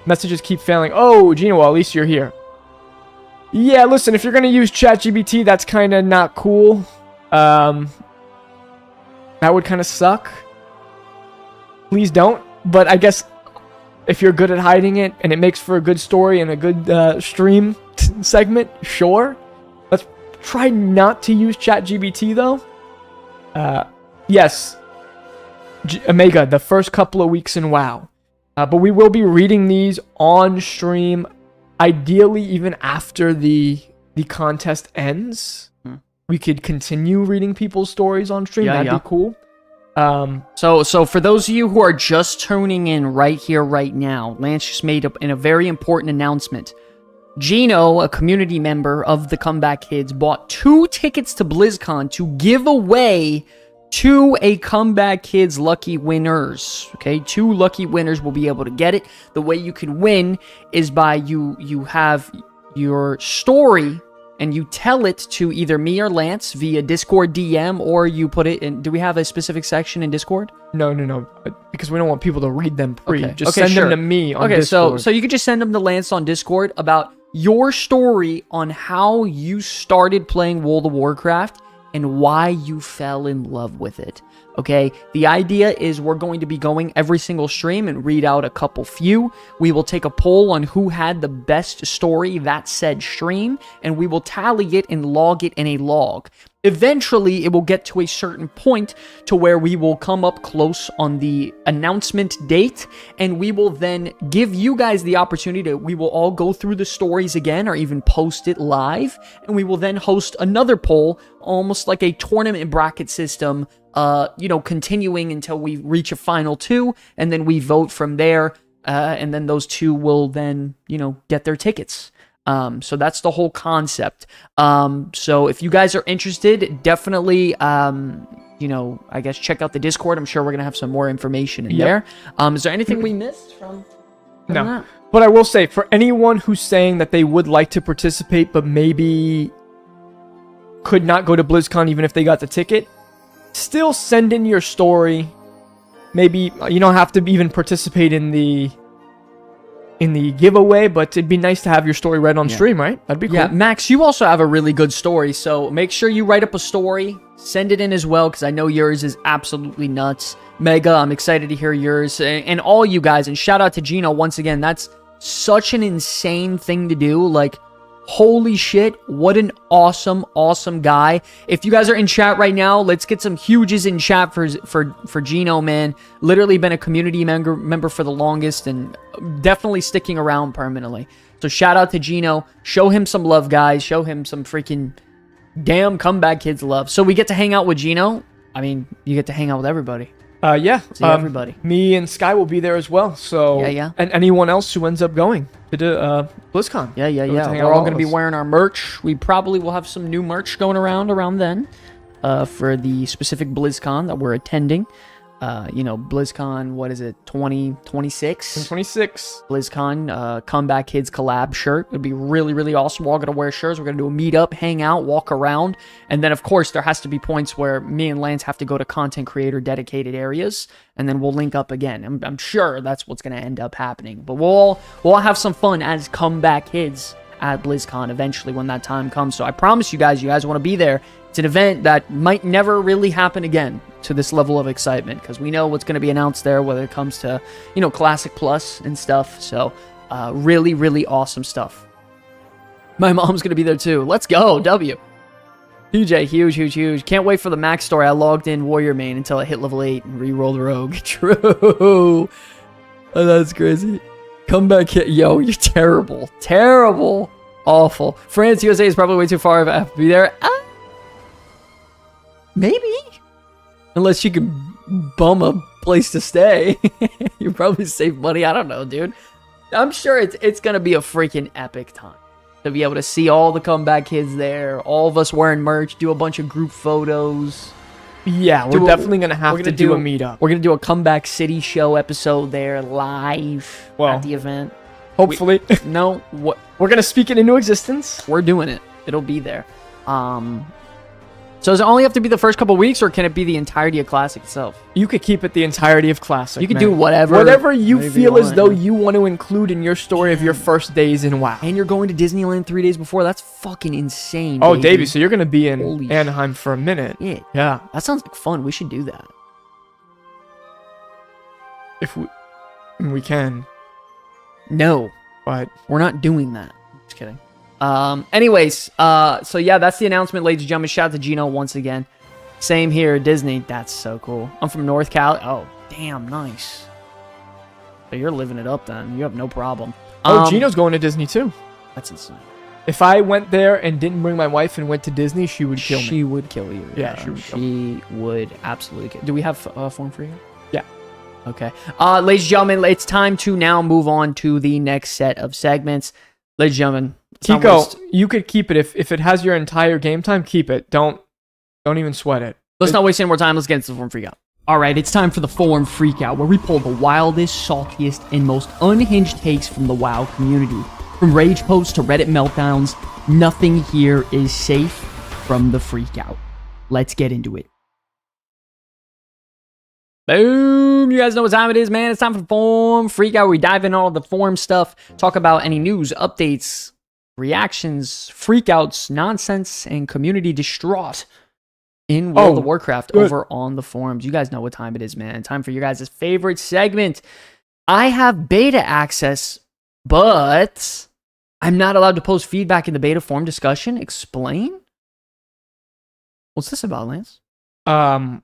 Messages keep failing. Oh, Gino, well, at least you're here. Yeah, listen, if you're going to use ChatGPT, that's kind of not cool. That would kind of suck. Please don't. But I guess if you're good at hiding it and it makes for a good story and a good stream segment, sure. Let's try not to use ChatGPT, though. Yes. Omega, the first couple of weeks in WoW. But we will be reading these on stream, ideally even after the contest ends. We could continue reading people's stories on stream. That'd be cool. So for those of you who are just tuning in right here, right now, Lance just made up in a very important announcement. Gino, a community member of the Comeback Kids, bought 2 tickets to BlizzCon to give away to a Comeback Kids lucky winners. Okay, 2 lucky winners will be able to get it. The way you can win is by you have your story and you tell it to either me or Lance via Discord DM, or you put it in. Do we have a specific section in Discord? No, because we don't want people to read them pre. Okay. Just send them to me on Discord. So you could just send them to Lance on Discord about your story on how you started playing World of Warcraft and why you fell in love with it. Okay, the idea is we're going to be going every single stream and read out a couple few. We will take a poll on who had the best story that said stream, and we will tally it and log it in a log. Eventually, it will get to a certain point to where we will come up close on the announcement date, and we will then give you guys the opportunity to, we will all go through the stories again, or even post it live, and we will then host another poll, almost like a tournament bracket system, continuing until we reach a final 2, and then we vote from there, and then those 2 will then, get their tickets. So that's the whole concept. So if you guys are interested, definitely, I guess check out the Discord. I'm sure we're going to have some more information in there. Is there anything we missed from No. that? But I will say, for anyone who's saying that they would like to participate, but maybe could not go to BlizzCon even if they got the ticket, still send in your story. Maybe you don't have to even participate in the giveaway, but it'd be nice to have your story read on stream, right? That'd be cool. Yeah, Max, you also have a really good story, so make sure you write up a story, send it in as well, because I know yours is absolutely nuts. Mega, I'm excited to hear yours, and all you guys, and shout out to Gino once again. That's such an insane thing to do. Like, holy shit, what an awesome guy. If you guys are in chat right now, let's get some huges in chat for Gino, man. Literally been a community member for the longest, and definitely sticking around permanently. So shout out to Gino. Show him some love, guys. Show him some freaking damn Comeback Kids love. So we get to hang out with Gino. I mean, you get to hang out with everybody. Yeah. See everybody. Me and Sky will be there as well. So Yeah. And anyone else who ends up going to the BlizzCon. Yeah. We're all going to be wearing our merch. We probably will have some new merch going around then for the specific BlizzCon that we're attending. BlizzCon, what is it, 2026? 26. BlizzCon, Comeback Kids collab shirt. It'd be really, really awesome. We're all going to wear shirts. We're going to do a meetup, hang out, walk around. And then, of course, there has to be points where me and Lance have to go to content creator dedicated areas. And then we'll link up again. I'm sure that's what's going to end up happening. But we'll all have some fun as Comeback Kids at BlizzCon eventually when that time comes. So I promise you guys want to be there. It's an event that might never really happen again to this level of excitement, because we know what's going to be announced there, whether it comes to, Classic Plus and stuff. So really, really awesome stuff. My mom's going to be there too. Let's go, W. Huge. Can't wait for the Max story. I logged in Warrior main until I hit level 8 and re-rolled Rogue. True. Oh, that's crazy. Comeback hit. Yo, you're terrible. Terrible. Awful. France, USA is probably way too far if I have to be there. Maybe. Unless you can bum a place to stay. You probably save money. I don't know, dude. I'm sure it's going to be a freaking epic time. To be able to see all the Comeback Kids there. All of us wearing merch. Do a bunch of group photos. Yeah, we're definitely going to have to do a meetup. We're going to do a Comeback City show episode there live at the event. Hopefully. We're going to speak it into existence. We're doing it. It'll be there. So does it only have to be the first couple weeks, or can it be the entirety of Classic itself? You could keep it the entirety of Classic. You can do whatever. Whatever you feel as though you want to include in your story of your first days in WoW. And you're going to Disneyland 3 days before. That's fucking insane. Oh, Davey, so you're going to be in Anaheim for a minute. Yeah. That sounds like fun. We should do that. If we can. No. But we're not doing that. Just kidding. Anyways, so yeah, that's the announcement, ladies and gentlemen. Shout out to Gino once again. Same here, Disney. That's so cool. I'm from North Cal. Oh, damn, nice. So you're living it up then. You have no problem. Gino's going to Disney too. That's insane. If I went there and didn't bring my wife and went to Disney, she would kill me. She would kill you. Yeah, she would absolutely kill. Do we have a form for you? Yeah. Okay. Ladies and gentlemen, it's time to now move on to the next set of segments. Ladies and gentlemen, Kiko, you could keep it if it has your entire game time. Keep it. Don't even sweat it. Let's not waste any more time. Let's get into the form freakout. All right, it's time for the form freakout, where we pull the wildest, saltiest, and most unhinged takes from the WoW community. From rage posts to Reddit meltdowns, nothing here is safe from the freakout. Let's get into it. Boom! You guys know what time it is, man. It's time for the form freakout, where we dive in all the form stuff, talk about any news, updates, reactions, freakouts, nonsense, and community distraught in World of Warcraft over on the forums. You guys know what time it is, man. Time for your guys' favorite segment. I have beta access, but I'm not allowed to post feedback in the beta forum discussion. Explain? What's this about, Lance? Why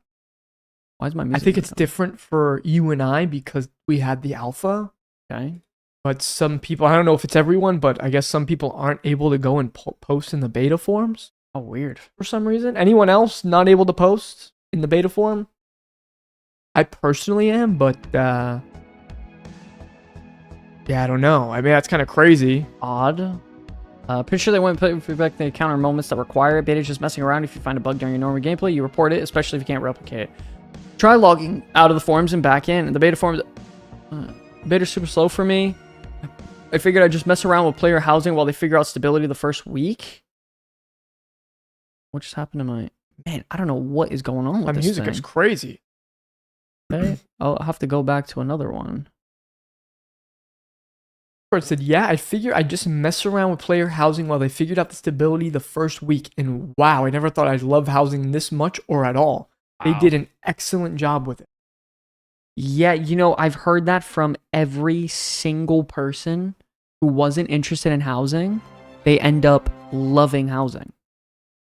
is my music? I think it's different for you and I because we had the alpha. Okay. But some people, I don't know if it's everyone, but I guess some people aren't able to go and post in the beta forums. Oh, weird. For some reason. Anyone else not able to post in the beta forum? I personally am, but yeah, I don't know. I mean, that's kind of crazy. Odd. Pretty sure they won't put feedback the encounter moments that require it. Beta is just messing around. If you find a bug during your normal gameplay, you report it, especially if you can't replicate it. Try logging out of the forums and back in. The beta forums, beta's super slow for me. I figured I'd just mess around with player housing while they figure out stability the first week. What just happened to my... Man, I don't know what is going on with this music thing. is crazy. Okay. I'll have to go back to another one. It said, yeah, I figure I just mess around with player housing while they figured out the stability the first week. And wow, I never thought I'd love housing this much or at all. They did an excellent job with it. Yeah, you know, I've heard that from every single person who wasn't interested in housing. They end up loving housing.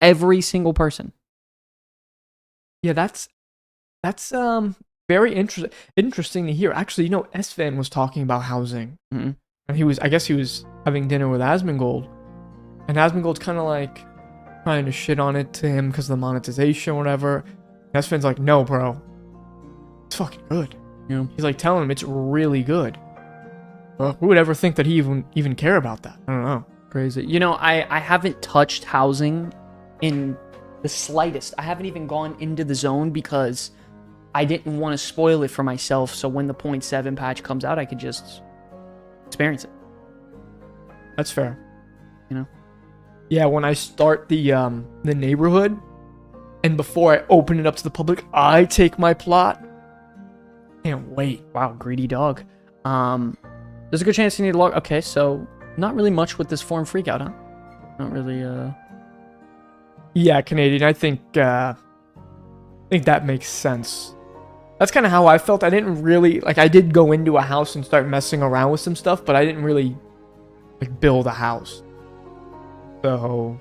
Every single person. Yeah, that's very interesting to hear. Actually, you know, S-Fan was talking about housing. Mm-hmm. And I guess he was having dinner with Asmongold. And Asmongold's kind of like trying to shit on it to him because of the monetization or whatever. And S-Fan's like, no, bro. It's fucking good. Yeah. He's like telling him it's really good. Who would ever think that he even care about that? I don't know. Crazy. You know, I haven't touched housing in the slightest. I haven't even gone into the zone because I didn't want to spoil it for myself. So when the 0.7 patch comes out, I could just experience it. That's fair. You know? Yeah, when I start the neighborhood, and before I open it up to the public, I take my plot. Can't wait. Wow, greedy dog. There's a good chance you need to log. Okay, so not really much with this form freakout, huh? Not really. Yeah, Canadian. I think that makes sense. That's kind of how I felt. I didn't really I did go into a house and start messing around with some stuff, but I didn't really build a house. So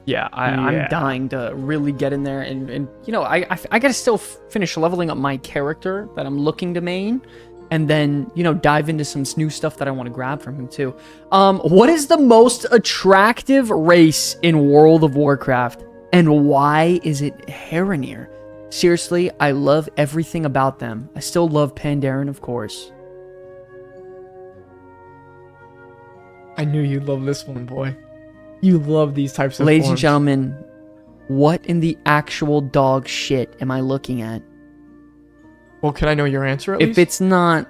yeah, I'm dying to really get in there and you know, I gotta still finish leveling up my character that I'm looking to main, and then, you know, dive into some new stuff that I want to grab from him too. What is the most attractive race in World of Warcraft, and why is it Heronir? Seriously, I love everything about them. I still love Pandaren, of course. I knew you'd love this one, boy. You love these types of Ladies forms. and gentlemen, what in the actual dog shit am I looking at? Well, can I know your answer at If least? it's not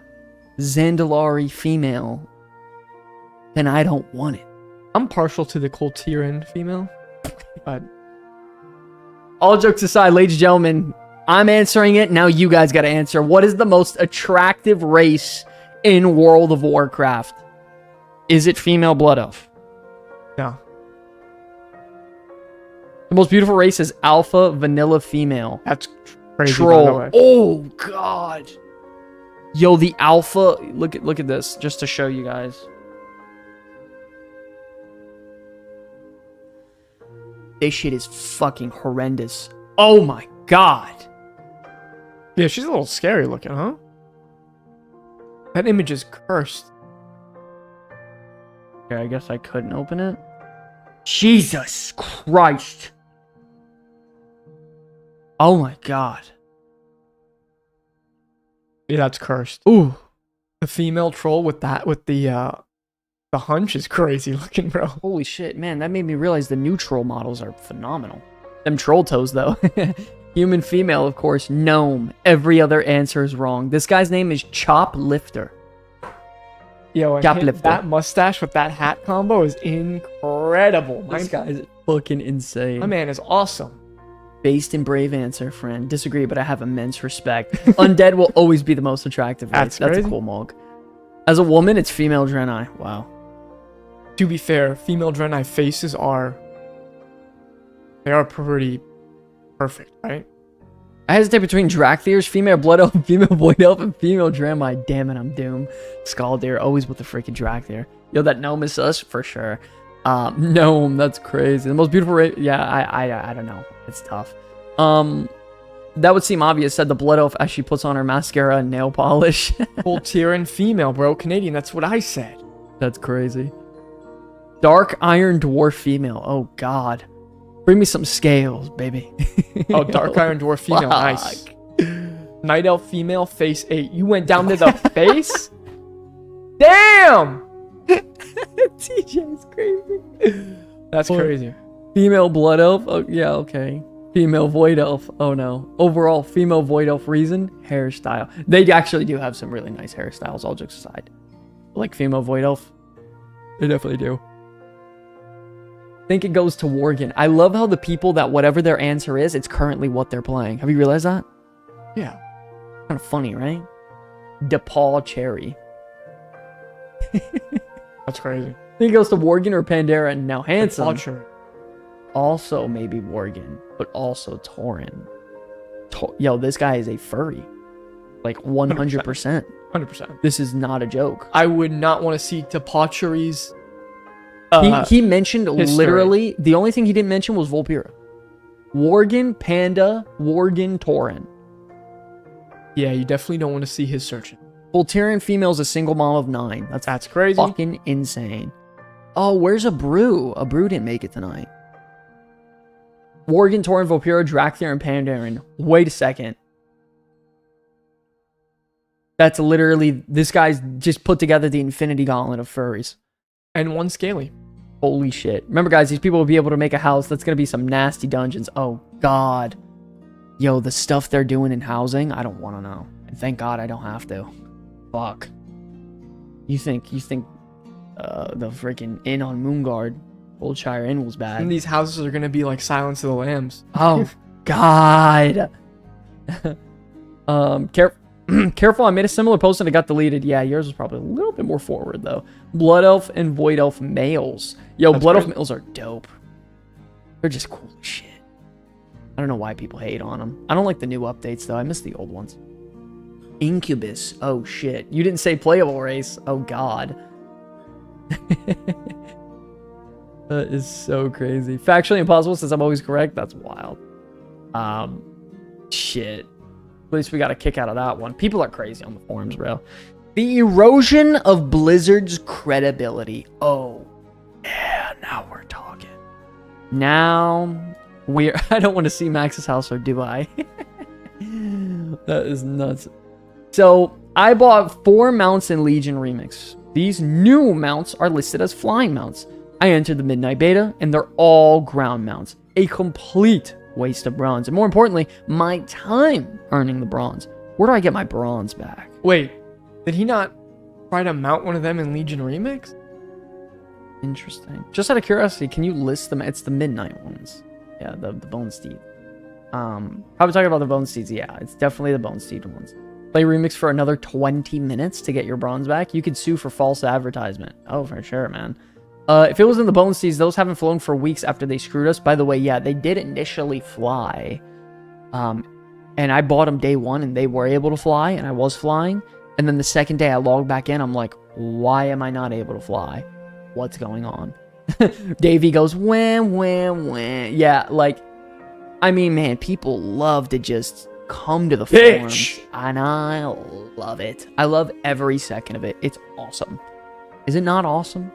Zandalari female, then I don't want it. I'm partial to the Coltiran female, but All jokes aside, ladies and gentlemen, I'm answering it. Now you guys got to answer. What is the most attractive race in World of Warcraft? Is it female blood elf? no. The most beautiful race is alpha vanilla female. That's crazy, by the Troll. way. Oh god. Yo, the alpha. Look at this, just to show you guys. This shit is fucking horrendous. Oh my god. Yeah, she's a little scary looking, huh? That image is cursed. Okay, I guess I couldn't open it. Jesus Christ. Oh my god. Yeah, that's cursed. Ooh. The female troll with the hunch is crazy looking, bro. Holy shit, man, that made me realize the neutral models are phenomenal. Them troll toes, though. Human female, of course. Gnome. Every other answer is wrong. This guy's name is Choplifter. Yo, and Choplifter. that mustache with that hat combo is incredible. This guy's fucking insane. My man is awesome. Based in brave answer, friend. Disagree, but I have immense respect. Undead will always be the most attractive race. That's a cool mog. As a woman, it's female Draenei. Wow. To be fair, female Draenei faces are... They are pretty perfect, right? I hesitate between Drakthir's, female Blood Elf, female Void Elf, and female Draenei. Damn it, I'm doomed. Scaldir, always with the freaking Drakthir. Yo, that gnome is us for sure. Gnome, that's crazy. The most beautiful race. Yeah, I don't know. It's tough. That would seem obvious, said the Blood Elf as she puts on her mascara and nail polish. Full tier and female, bro. Canadian, that's what I said. That's crazy. Dark Iron Dwarf female. Oh, God. Bring me some scales, baby. Oh, Dark Iron Dwarf female. Nice. Night Elf female, face 8. You went down to the face? Damn! TJ's crazy. That's crazy. Female Blood Elf. Oh, yeah, okay. Female Void Elf. Oh, no. Overall, female Void Elf reason, hairstyle. They actually do have some really nice hairstyles, all jokes aside. Like female Void Elf. They definitely do. I think it goes to Worgen. I love how the people that whatever their answer is, it's currently what they're playing. Have you realized that? Yeah. Kind of funny, right? DePaul Cherry. That's crazy. I think it goes to Worgen or Pandera. Now Handsome. DePaul Cherry. Also maybe Worgen, but also Tauren. Yo, this guy is a furry. Like 100%. 100%. This is not a joke. I would not want to see DePaul He mentioned literally, the only thing he didn't mention was Volpira. Worgen, Panda, Worgen, Tauren. Yeah, you definitely don't want to see his searching. Voltirian female is a single mom of 9. That's crazy. Fucking insane. Oh, where's a brew? A brew didn't make it tonight. Worgen, Tauren, Volpira, Drakthir, and Pandaren. Wait a second. That's literally, this guy's just put together the Infinity Gauntlet of furries. And one Scaly. Holy shit. Remember, guys, these people will be able to make a house. That's going to be some nasty dungeons. Oh, God. Yo, the stuff they're doing in housing, I don't want to know. And thank God I don't have to. Fuck. You think the freaking inn on Moonguard, Goldshire Inn, was bad? And these houses are going to be like Silence of the Lambs. Oh, God. Careful, I made a similar post and it got deleted. Yeah, yours was probably a little bit more forward, though. Blood Elf and Void Elf males. Yo, That's Blood great. Elf males are dope. They're just cool as shit. I don't know why people hate on them. I don't like the new updates, though. I miss the old ones. Incubus. Oh, shit. You didn't say playable race. Oh, God. That is so crazy. Factually impossible since I'm always correct. That's wild. Shit. At least we got a kick out of that one. People are crazy on the forums, bro. The erosion of Blizzard's credibility. Oh, yeah, now we're talking. Now we're... I don't want to see Max's house, or do I? That is nuts. So, I bought 4 mounts in Legion Remix. These new mounts are listed as flying mounts. I entered the Midnight Beta, and they're all ground mounts. A complete waste of bronze. And more importantly, my time earning the bronze. Where do I get my bronze back? Wait, did he not try to mount one of them in Legion Remix? Interesting. Just out of curiosity, can you list them? It's the midnight ones. Yeah, the Bone Steed. Probably talking about the Bone Steeds. Yeah, it's definitely the Bone Steed ones. Play Remix for another 20 minutes to get your bronze back. You could sue for false advertisement. Oh, for sure, man. If it was in the Bone Steeds, those haven't flown for weeks after they screwed us. By the way, yeah, they did initially fly. And I bought them day 1, and they were able to fly, and I was flying. And then the second day I logged back in, I'm like, why am I not able to fly? What's going on? Davey goes, wham. Yeah, like, I mean, man, people love to just come to the forums. And I love it. I love every second of it. It's awesome. Is it not awesome?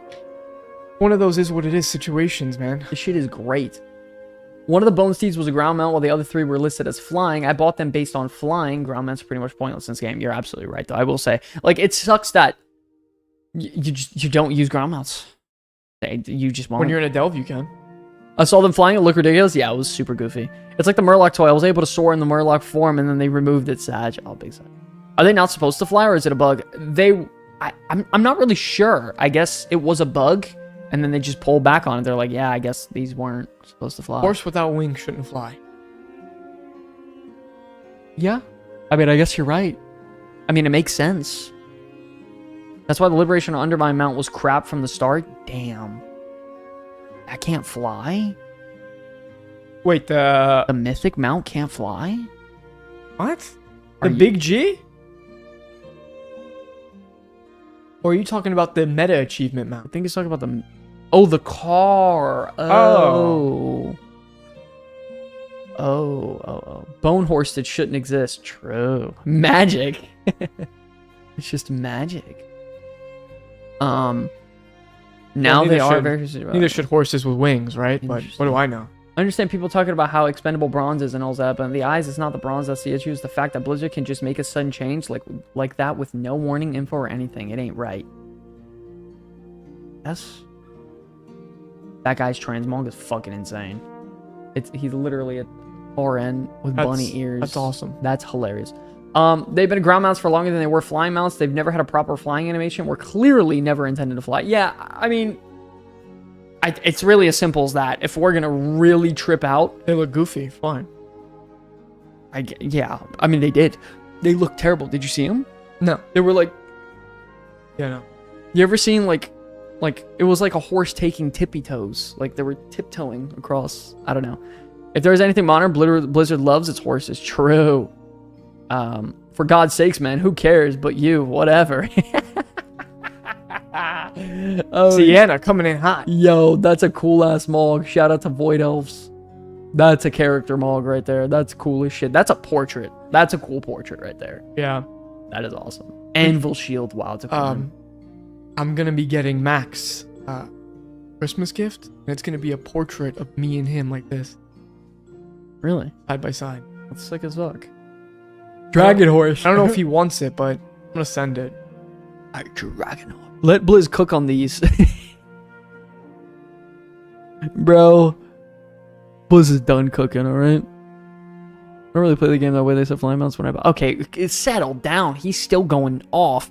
One of those is what it is situations, man. This shit is great. One of the Bone Steeds was a ground mount, while the other 3 were listed as flying. I bought them based on flying. Ground mounts are pretty much pointless in this game. You're absolutely right, though. I will say, like, it sucks that you don't use ground mounts. You just won't. When you're in a delve, you can. I saw them flying. It looked ridiculous. Yeah, it was super goofy. It's like the Murloc toy. I was able to soar in the Murloc form, and then they removed it. Sag. Oh, big sad. Are they not supposed to fly, or is it a bug? I'm not really sure. I guess it was a bug, and then they just pulled back on it. They're like, yeah, I guess these weren't supposed to fly. Horse without wings shouldn't fly. Yeah. I mean, I guess you're right. I mean, it makes sense. That's why the Liberation of Undermine mount was crap from the start. Damn. I can't fly? Wait, The Mythic mount can't fly? what? The big G? Or are you talking about the meta achievement mount? I think he's talking about the... Oh, the car. Oh. Bone horse that shouldn't exist. True. Magic. It's just magic. Now they are very... Neither should horses with wings, right? But what do I know? I understand people talking about how expendable bronze is and all that, but in the eyes, it's not the bronze that's the issue. It's the fact that Blizzard can just make a sudden change like that with no warning, info, or anything. It ain't right. Yes. That guy's transmog is fucking insane. He's literally a RN with bunny ears. That's awesome. That's hilarious. They've been ground mounts for longer than they were flying mounts. They've never had a proper flying animation. We're clearly never intended to fly. Yeah, I mean... it's really as simple as that. If we're gonna really trip out, They look goofy. Fine. yeah. I mean, they did. They look terrible. Did you see them? No. They were like, Yeah, no. you ever seen like it was like a horse taking tippy toes. Like they were tiptoeing across. I don't know. If there's anything modern Blizzard loves, it's horses. True. For God's sakes, man, who cares? But you, whatever. Oh, Sienna coming in hot. yo, that's a cool ass mog. Shout out to Void Elves. That's a character mog right there. That's cool as shit. That's a portrait. That's a cool portrait right there. Yeah. That is awesome. Anvil shield. Wow, it's a cool one. I'm gonna be getting Max Christmas gift, and it's gonna be a portrait of me and him like this, Really? side by side. That's sick as fuck. Dragon horse. I don't know if he wants it, but I'm gonna send it. A dragon horse. Let Blizz cook on these. Bro. Blizz is done cooking, alright? I don't really play the game that way. They said flying mounts when I bought. Okay, it settled down. He's still going off.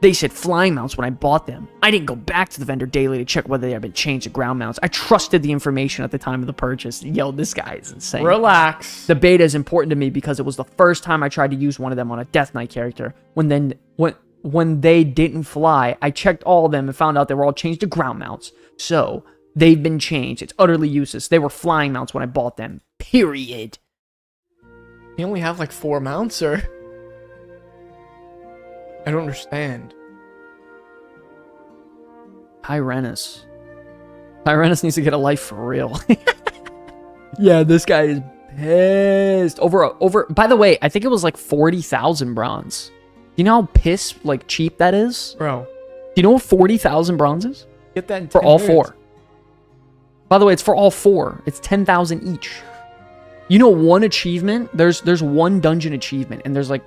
They said flying mounts when I bought them. I didn't go back to the vendor daily to check whether they had been changed to ground mounts. I trusted the information at the time of the purchase. Yo, this guy is insane. Relax. The beta is important to me because it was the first time I tried to use one of them on a Death Knight character. When they didn't fly, I checked all of them and found out they were all changed to ground mounts. So, they've been changed. It's utterly useless. They were flying mounts when I bought them. Period. You only have like 4 mounts, or? I don't understand. Tyrannus. Tyrannus needs to get a life for real. Yeah, this guy is pissed. By the way, I think it was like 40,000 bronze. You know how cheap that is? Bro. Do you know what 40,000 bronze is? Get that in For 10 all minutes. 4. By the way, it's for all 4. It's 10,000 each. You know, one achievement, there's one dungeon achievement, and there's I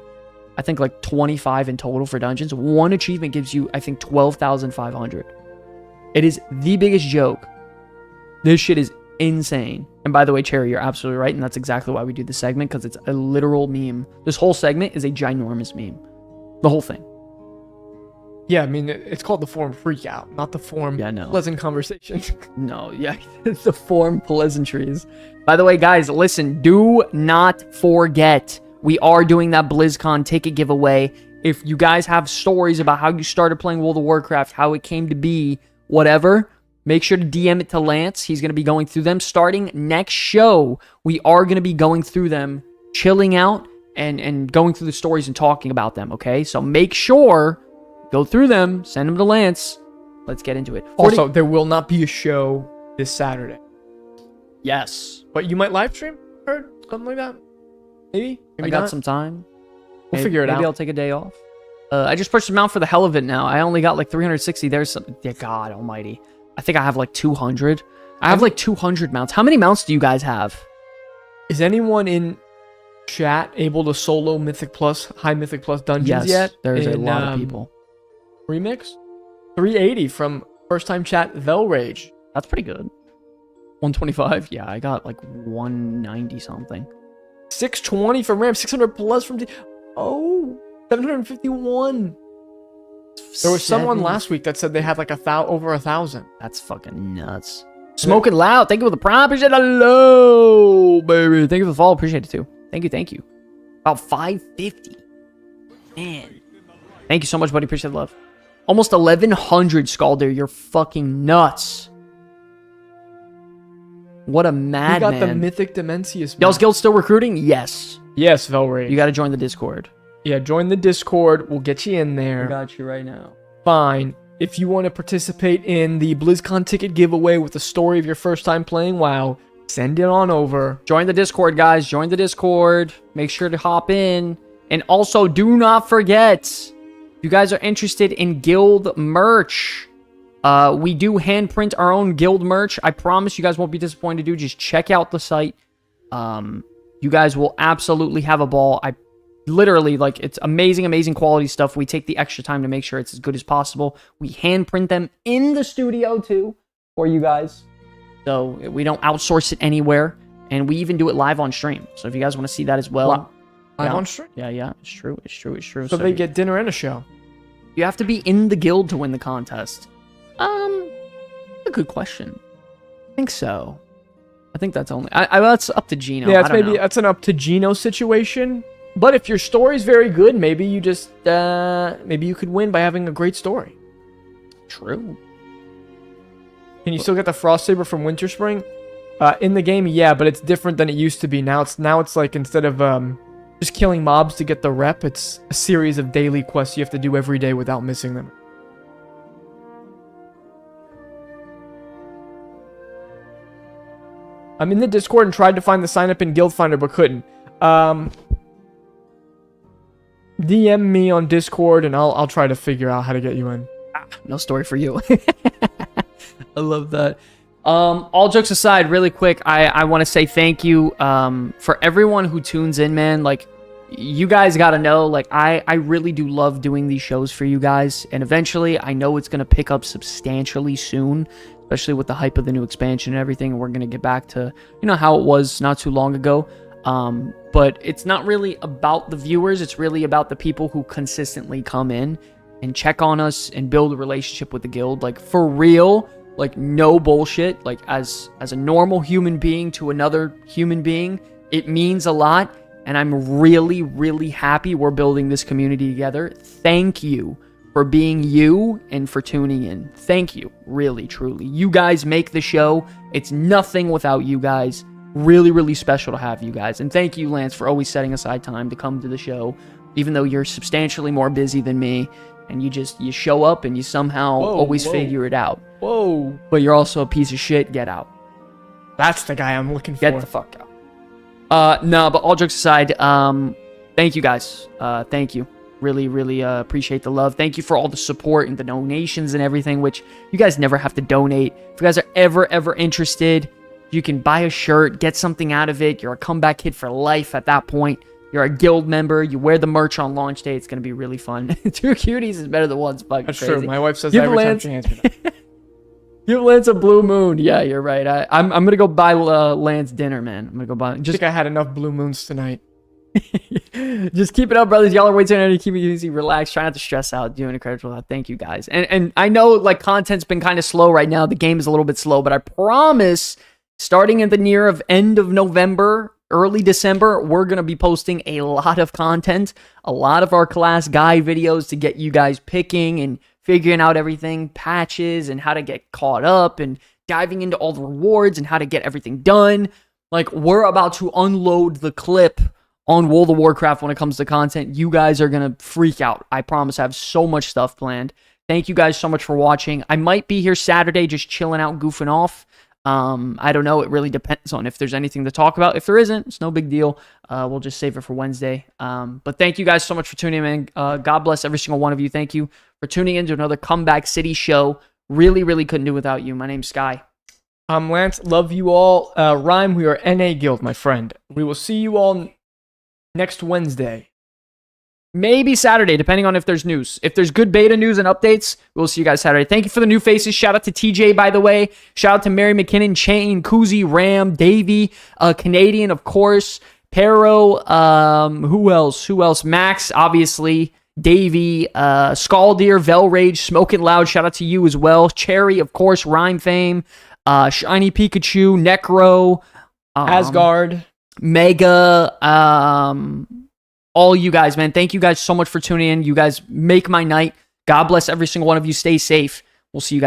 think 25 in total for dungeons. One achievement gives you, I think, 12,500. It is the biggest joke. This shit is insane. And by the way, Cherry, you're absolutely right, and that's exactly why we do this segment, because it's a literal meme. This whole segment is a ginormous meme. The whole thing. Yeah, I mean, it's called the forum freakout, not the forum pleasant conversation. No, yeah, it's the forum pleasantries. By the way, guys, listen, do not forget, we are doing that BlizzCon ticket giveaway. If you guys have stories about how you started playing World of Warcraft, how it came to be, whatever, make sure to DM it to Lance. He's going to be going through them. Starting next show, we are going to be going through them, chilling out, and going through the stories and talking about them, okay? So make sure, go through them, send them to Lance. Let's get into it. Also, there will not be a show this Saturday. Yes. But you might live stream, or something like that? Maybe I got not. some time. We'll figure it out. Maybe I'll take a day off. I just pushed them out for the hell of it now. I only got 360. There's some... Yeah, God almighty. I think I have 200. I have 200 mounts. How many mounts do you guys have? Is anyone in chat able to solo Mythic Plus, High Mythic Plus dungeons yet? There's a lot of people. Remix? 380 from first time chat, They'll Rage. That's pretty good. 125? Yeah, I got like 190 something. 620 from Ram, 600 plus from... Oh, 751. There was someone last week that said they had like over 1,000. That's fucking nuts. Smoking loud. Thank you for the prime. Appreciate it. Hello, baby. Thank you for the follow. Appreciate it too. Thank you. About 550. Man. Thank you so much, buddy. Appreciate the love. Almost 1,100, Scalder. You're fucking nuts. What a madman. We got the Mythic Demencius. Y'all's guild still recruiting? Yes. Yes, Velray. You got to join the Discord. Yeah, join the Discord. We'll get you in there. I got you right now. Fine. If you want to participate in the BlizzCon ticket giveaway with the story of your first time playing WoW, send it on over. Join the Discord, guys. Join the Discord. Make sure to hop in. And also, do not forget, if you guys are interested in guild merch, we do handprint our own guild merch. I promise you guys won't be disappointed, dude. Just check out the site. You guys will absolutely have a ball. I literally, like, it's amazing quality stuff. We take the extra time to make sure it's as good as possible. We handprint them in the studio, too, for you guys. So we don't outsource it anywhere. And we even do it live on stream. So if you guys want to see that as well. Live on stream? Yeah. It's true. So they get dinner and a show. You have to be in the guild to win the contest. A good question. I think so. I think that's only... that's up to Gino. Yeah, that's an up to Gino situation. But if your story's very good, maybe you just... maybe you could win by having a great story. True. Can you still get the Frost Saber from Winter Spring? In the game, yeah, but it's different than it used to be. Now it's like, instead of just killing mobs to get the rep, it's a series of daily quests you have to do every day without missing them. I'm in the Discord and tried to find the sign up in Guild Finder, but couldn't. DM me on Discord and I'll try to figure out how to get you in. No story for you. I love that. All jokes aside, really quick, I want to say thank you for everyone who tunes in, man. Like, you guys got to know, like, I really do love doing these shows for you guys. And eventually, I know it's going to pick up substantially soon, especially with the hype of the new expansion and everything. And we're going to get back to, how it was not too long ago. But it's not really about the viewers. It's really about the people who consistently come in and check on us and build a relationship with the guild. Like, for real, like, no bullshit. Like, as a normal human being to another human being, it means a lot. And I'm really, really happy we're building this community together. Thank you for being you and for tuning in. Thank you, really, truly. You guys make the show. It's nothing without you guys. Really, really special to have you guys. And thank you, Lance, for always setting aside time to come to the show, even though you're substantially more busy than me. And you show up and you somehow always figure it out. Whoa. But you're also a piece of shit. Get out. That's the guy I'm looking for. Get the fuck out. No, but all jokes aside, thank you guys. Thank you. Really, really appreciate the love. Thank you for all the support and the donations and everything, which you guys never have to donate. If you guys are ever interested, you can buy a shirt, get something out of it. You're a comeback kid for life at that point. You're a guild member. You wear the merch on launch day. It's going to be really fun. 2 cuties is better than 1. Fucking That's crazy. true. My wife says that every time she hands me that. Give Lance a blue moon. Yeah, you're right. I'm going to go buy Lance dinner, man. I'm going to go buy... I think I had enough blue moons tonight. Just keep it up, brothers. Y'all are way too energy. Keep it easy. Relax. Try not to stress out. Doing incredible. Thank you, guys. And I know, like, content's been kind of slow right now. The game is a little bit slow, but I promise... starting at the end of November, early December, we're going to be posting a lot of content, a lot of our class guide videos to get you guys picking and figuring out everything, patches and how to get caught up and diving into all the rewards and how to get everything done. Like, we're about to unload the clip on World of Warcraft when it comes to content. You guys are going to freak out. I promise I have so much stuff planned. Thank you guys so much for watching. I might be here Saturday just chilling out, goofing off. I don't know. It really depends on if there's anything to talk about. If there isn't, it's no big deal. We'll just save it for Wednesday. But thank you guys so much for tuning in. God bless every single one of you. Thank you for tuning in to another Comeback City show. Really, really couldn't do without you. My name's Sky. I'm Lance. Love you all. Rhyme, we are NA Guild, my friend. We will see you all next Wednesday. Maybe Saturday, depending on if there's news. If there's good beta news and updates, we'll see you guys Saturday. Thank you for the new faces. Shout out to TJ, by the way. Shout out to Mary McKinnon, Chain, Kuzi, Ram, Davey, Canadian, of course, Pero, who else? Max, obviously, Davey, Scaldier, Velrage, Smoking Loud. Shout out to you as well. Cherry, of course, Rhyme Fame, Shiny Pikachu, Necro, Asgard, Mega, all you guys, man. Thank you guys so much for tuning in. You guys make my night. God bless every single one of you. Stay safe. We'll see you guys.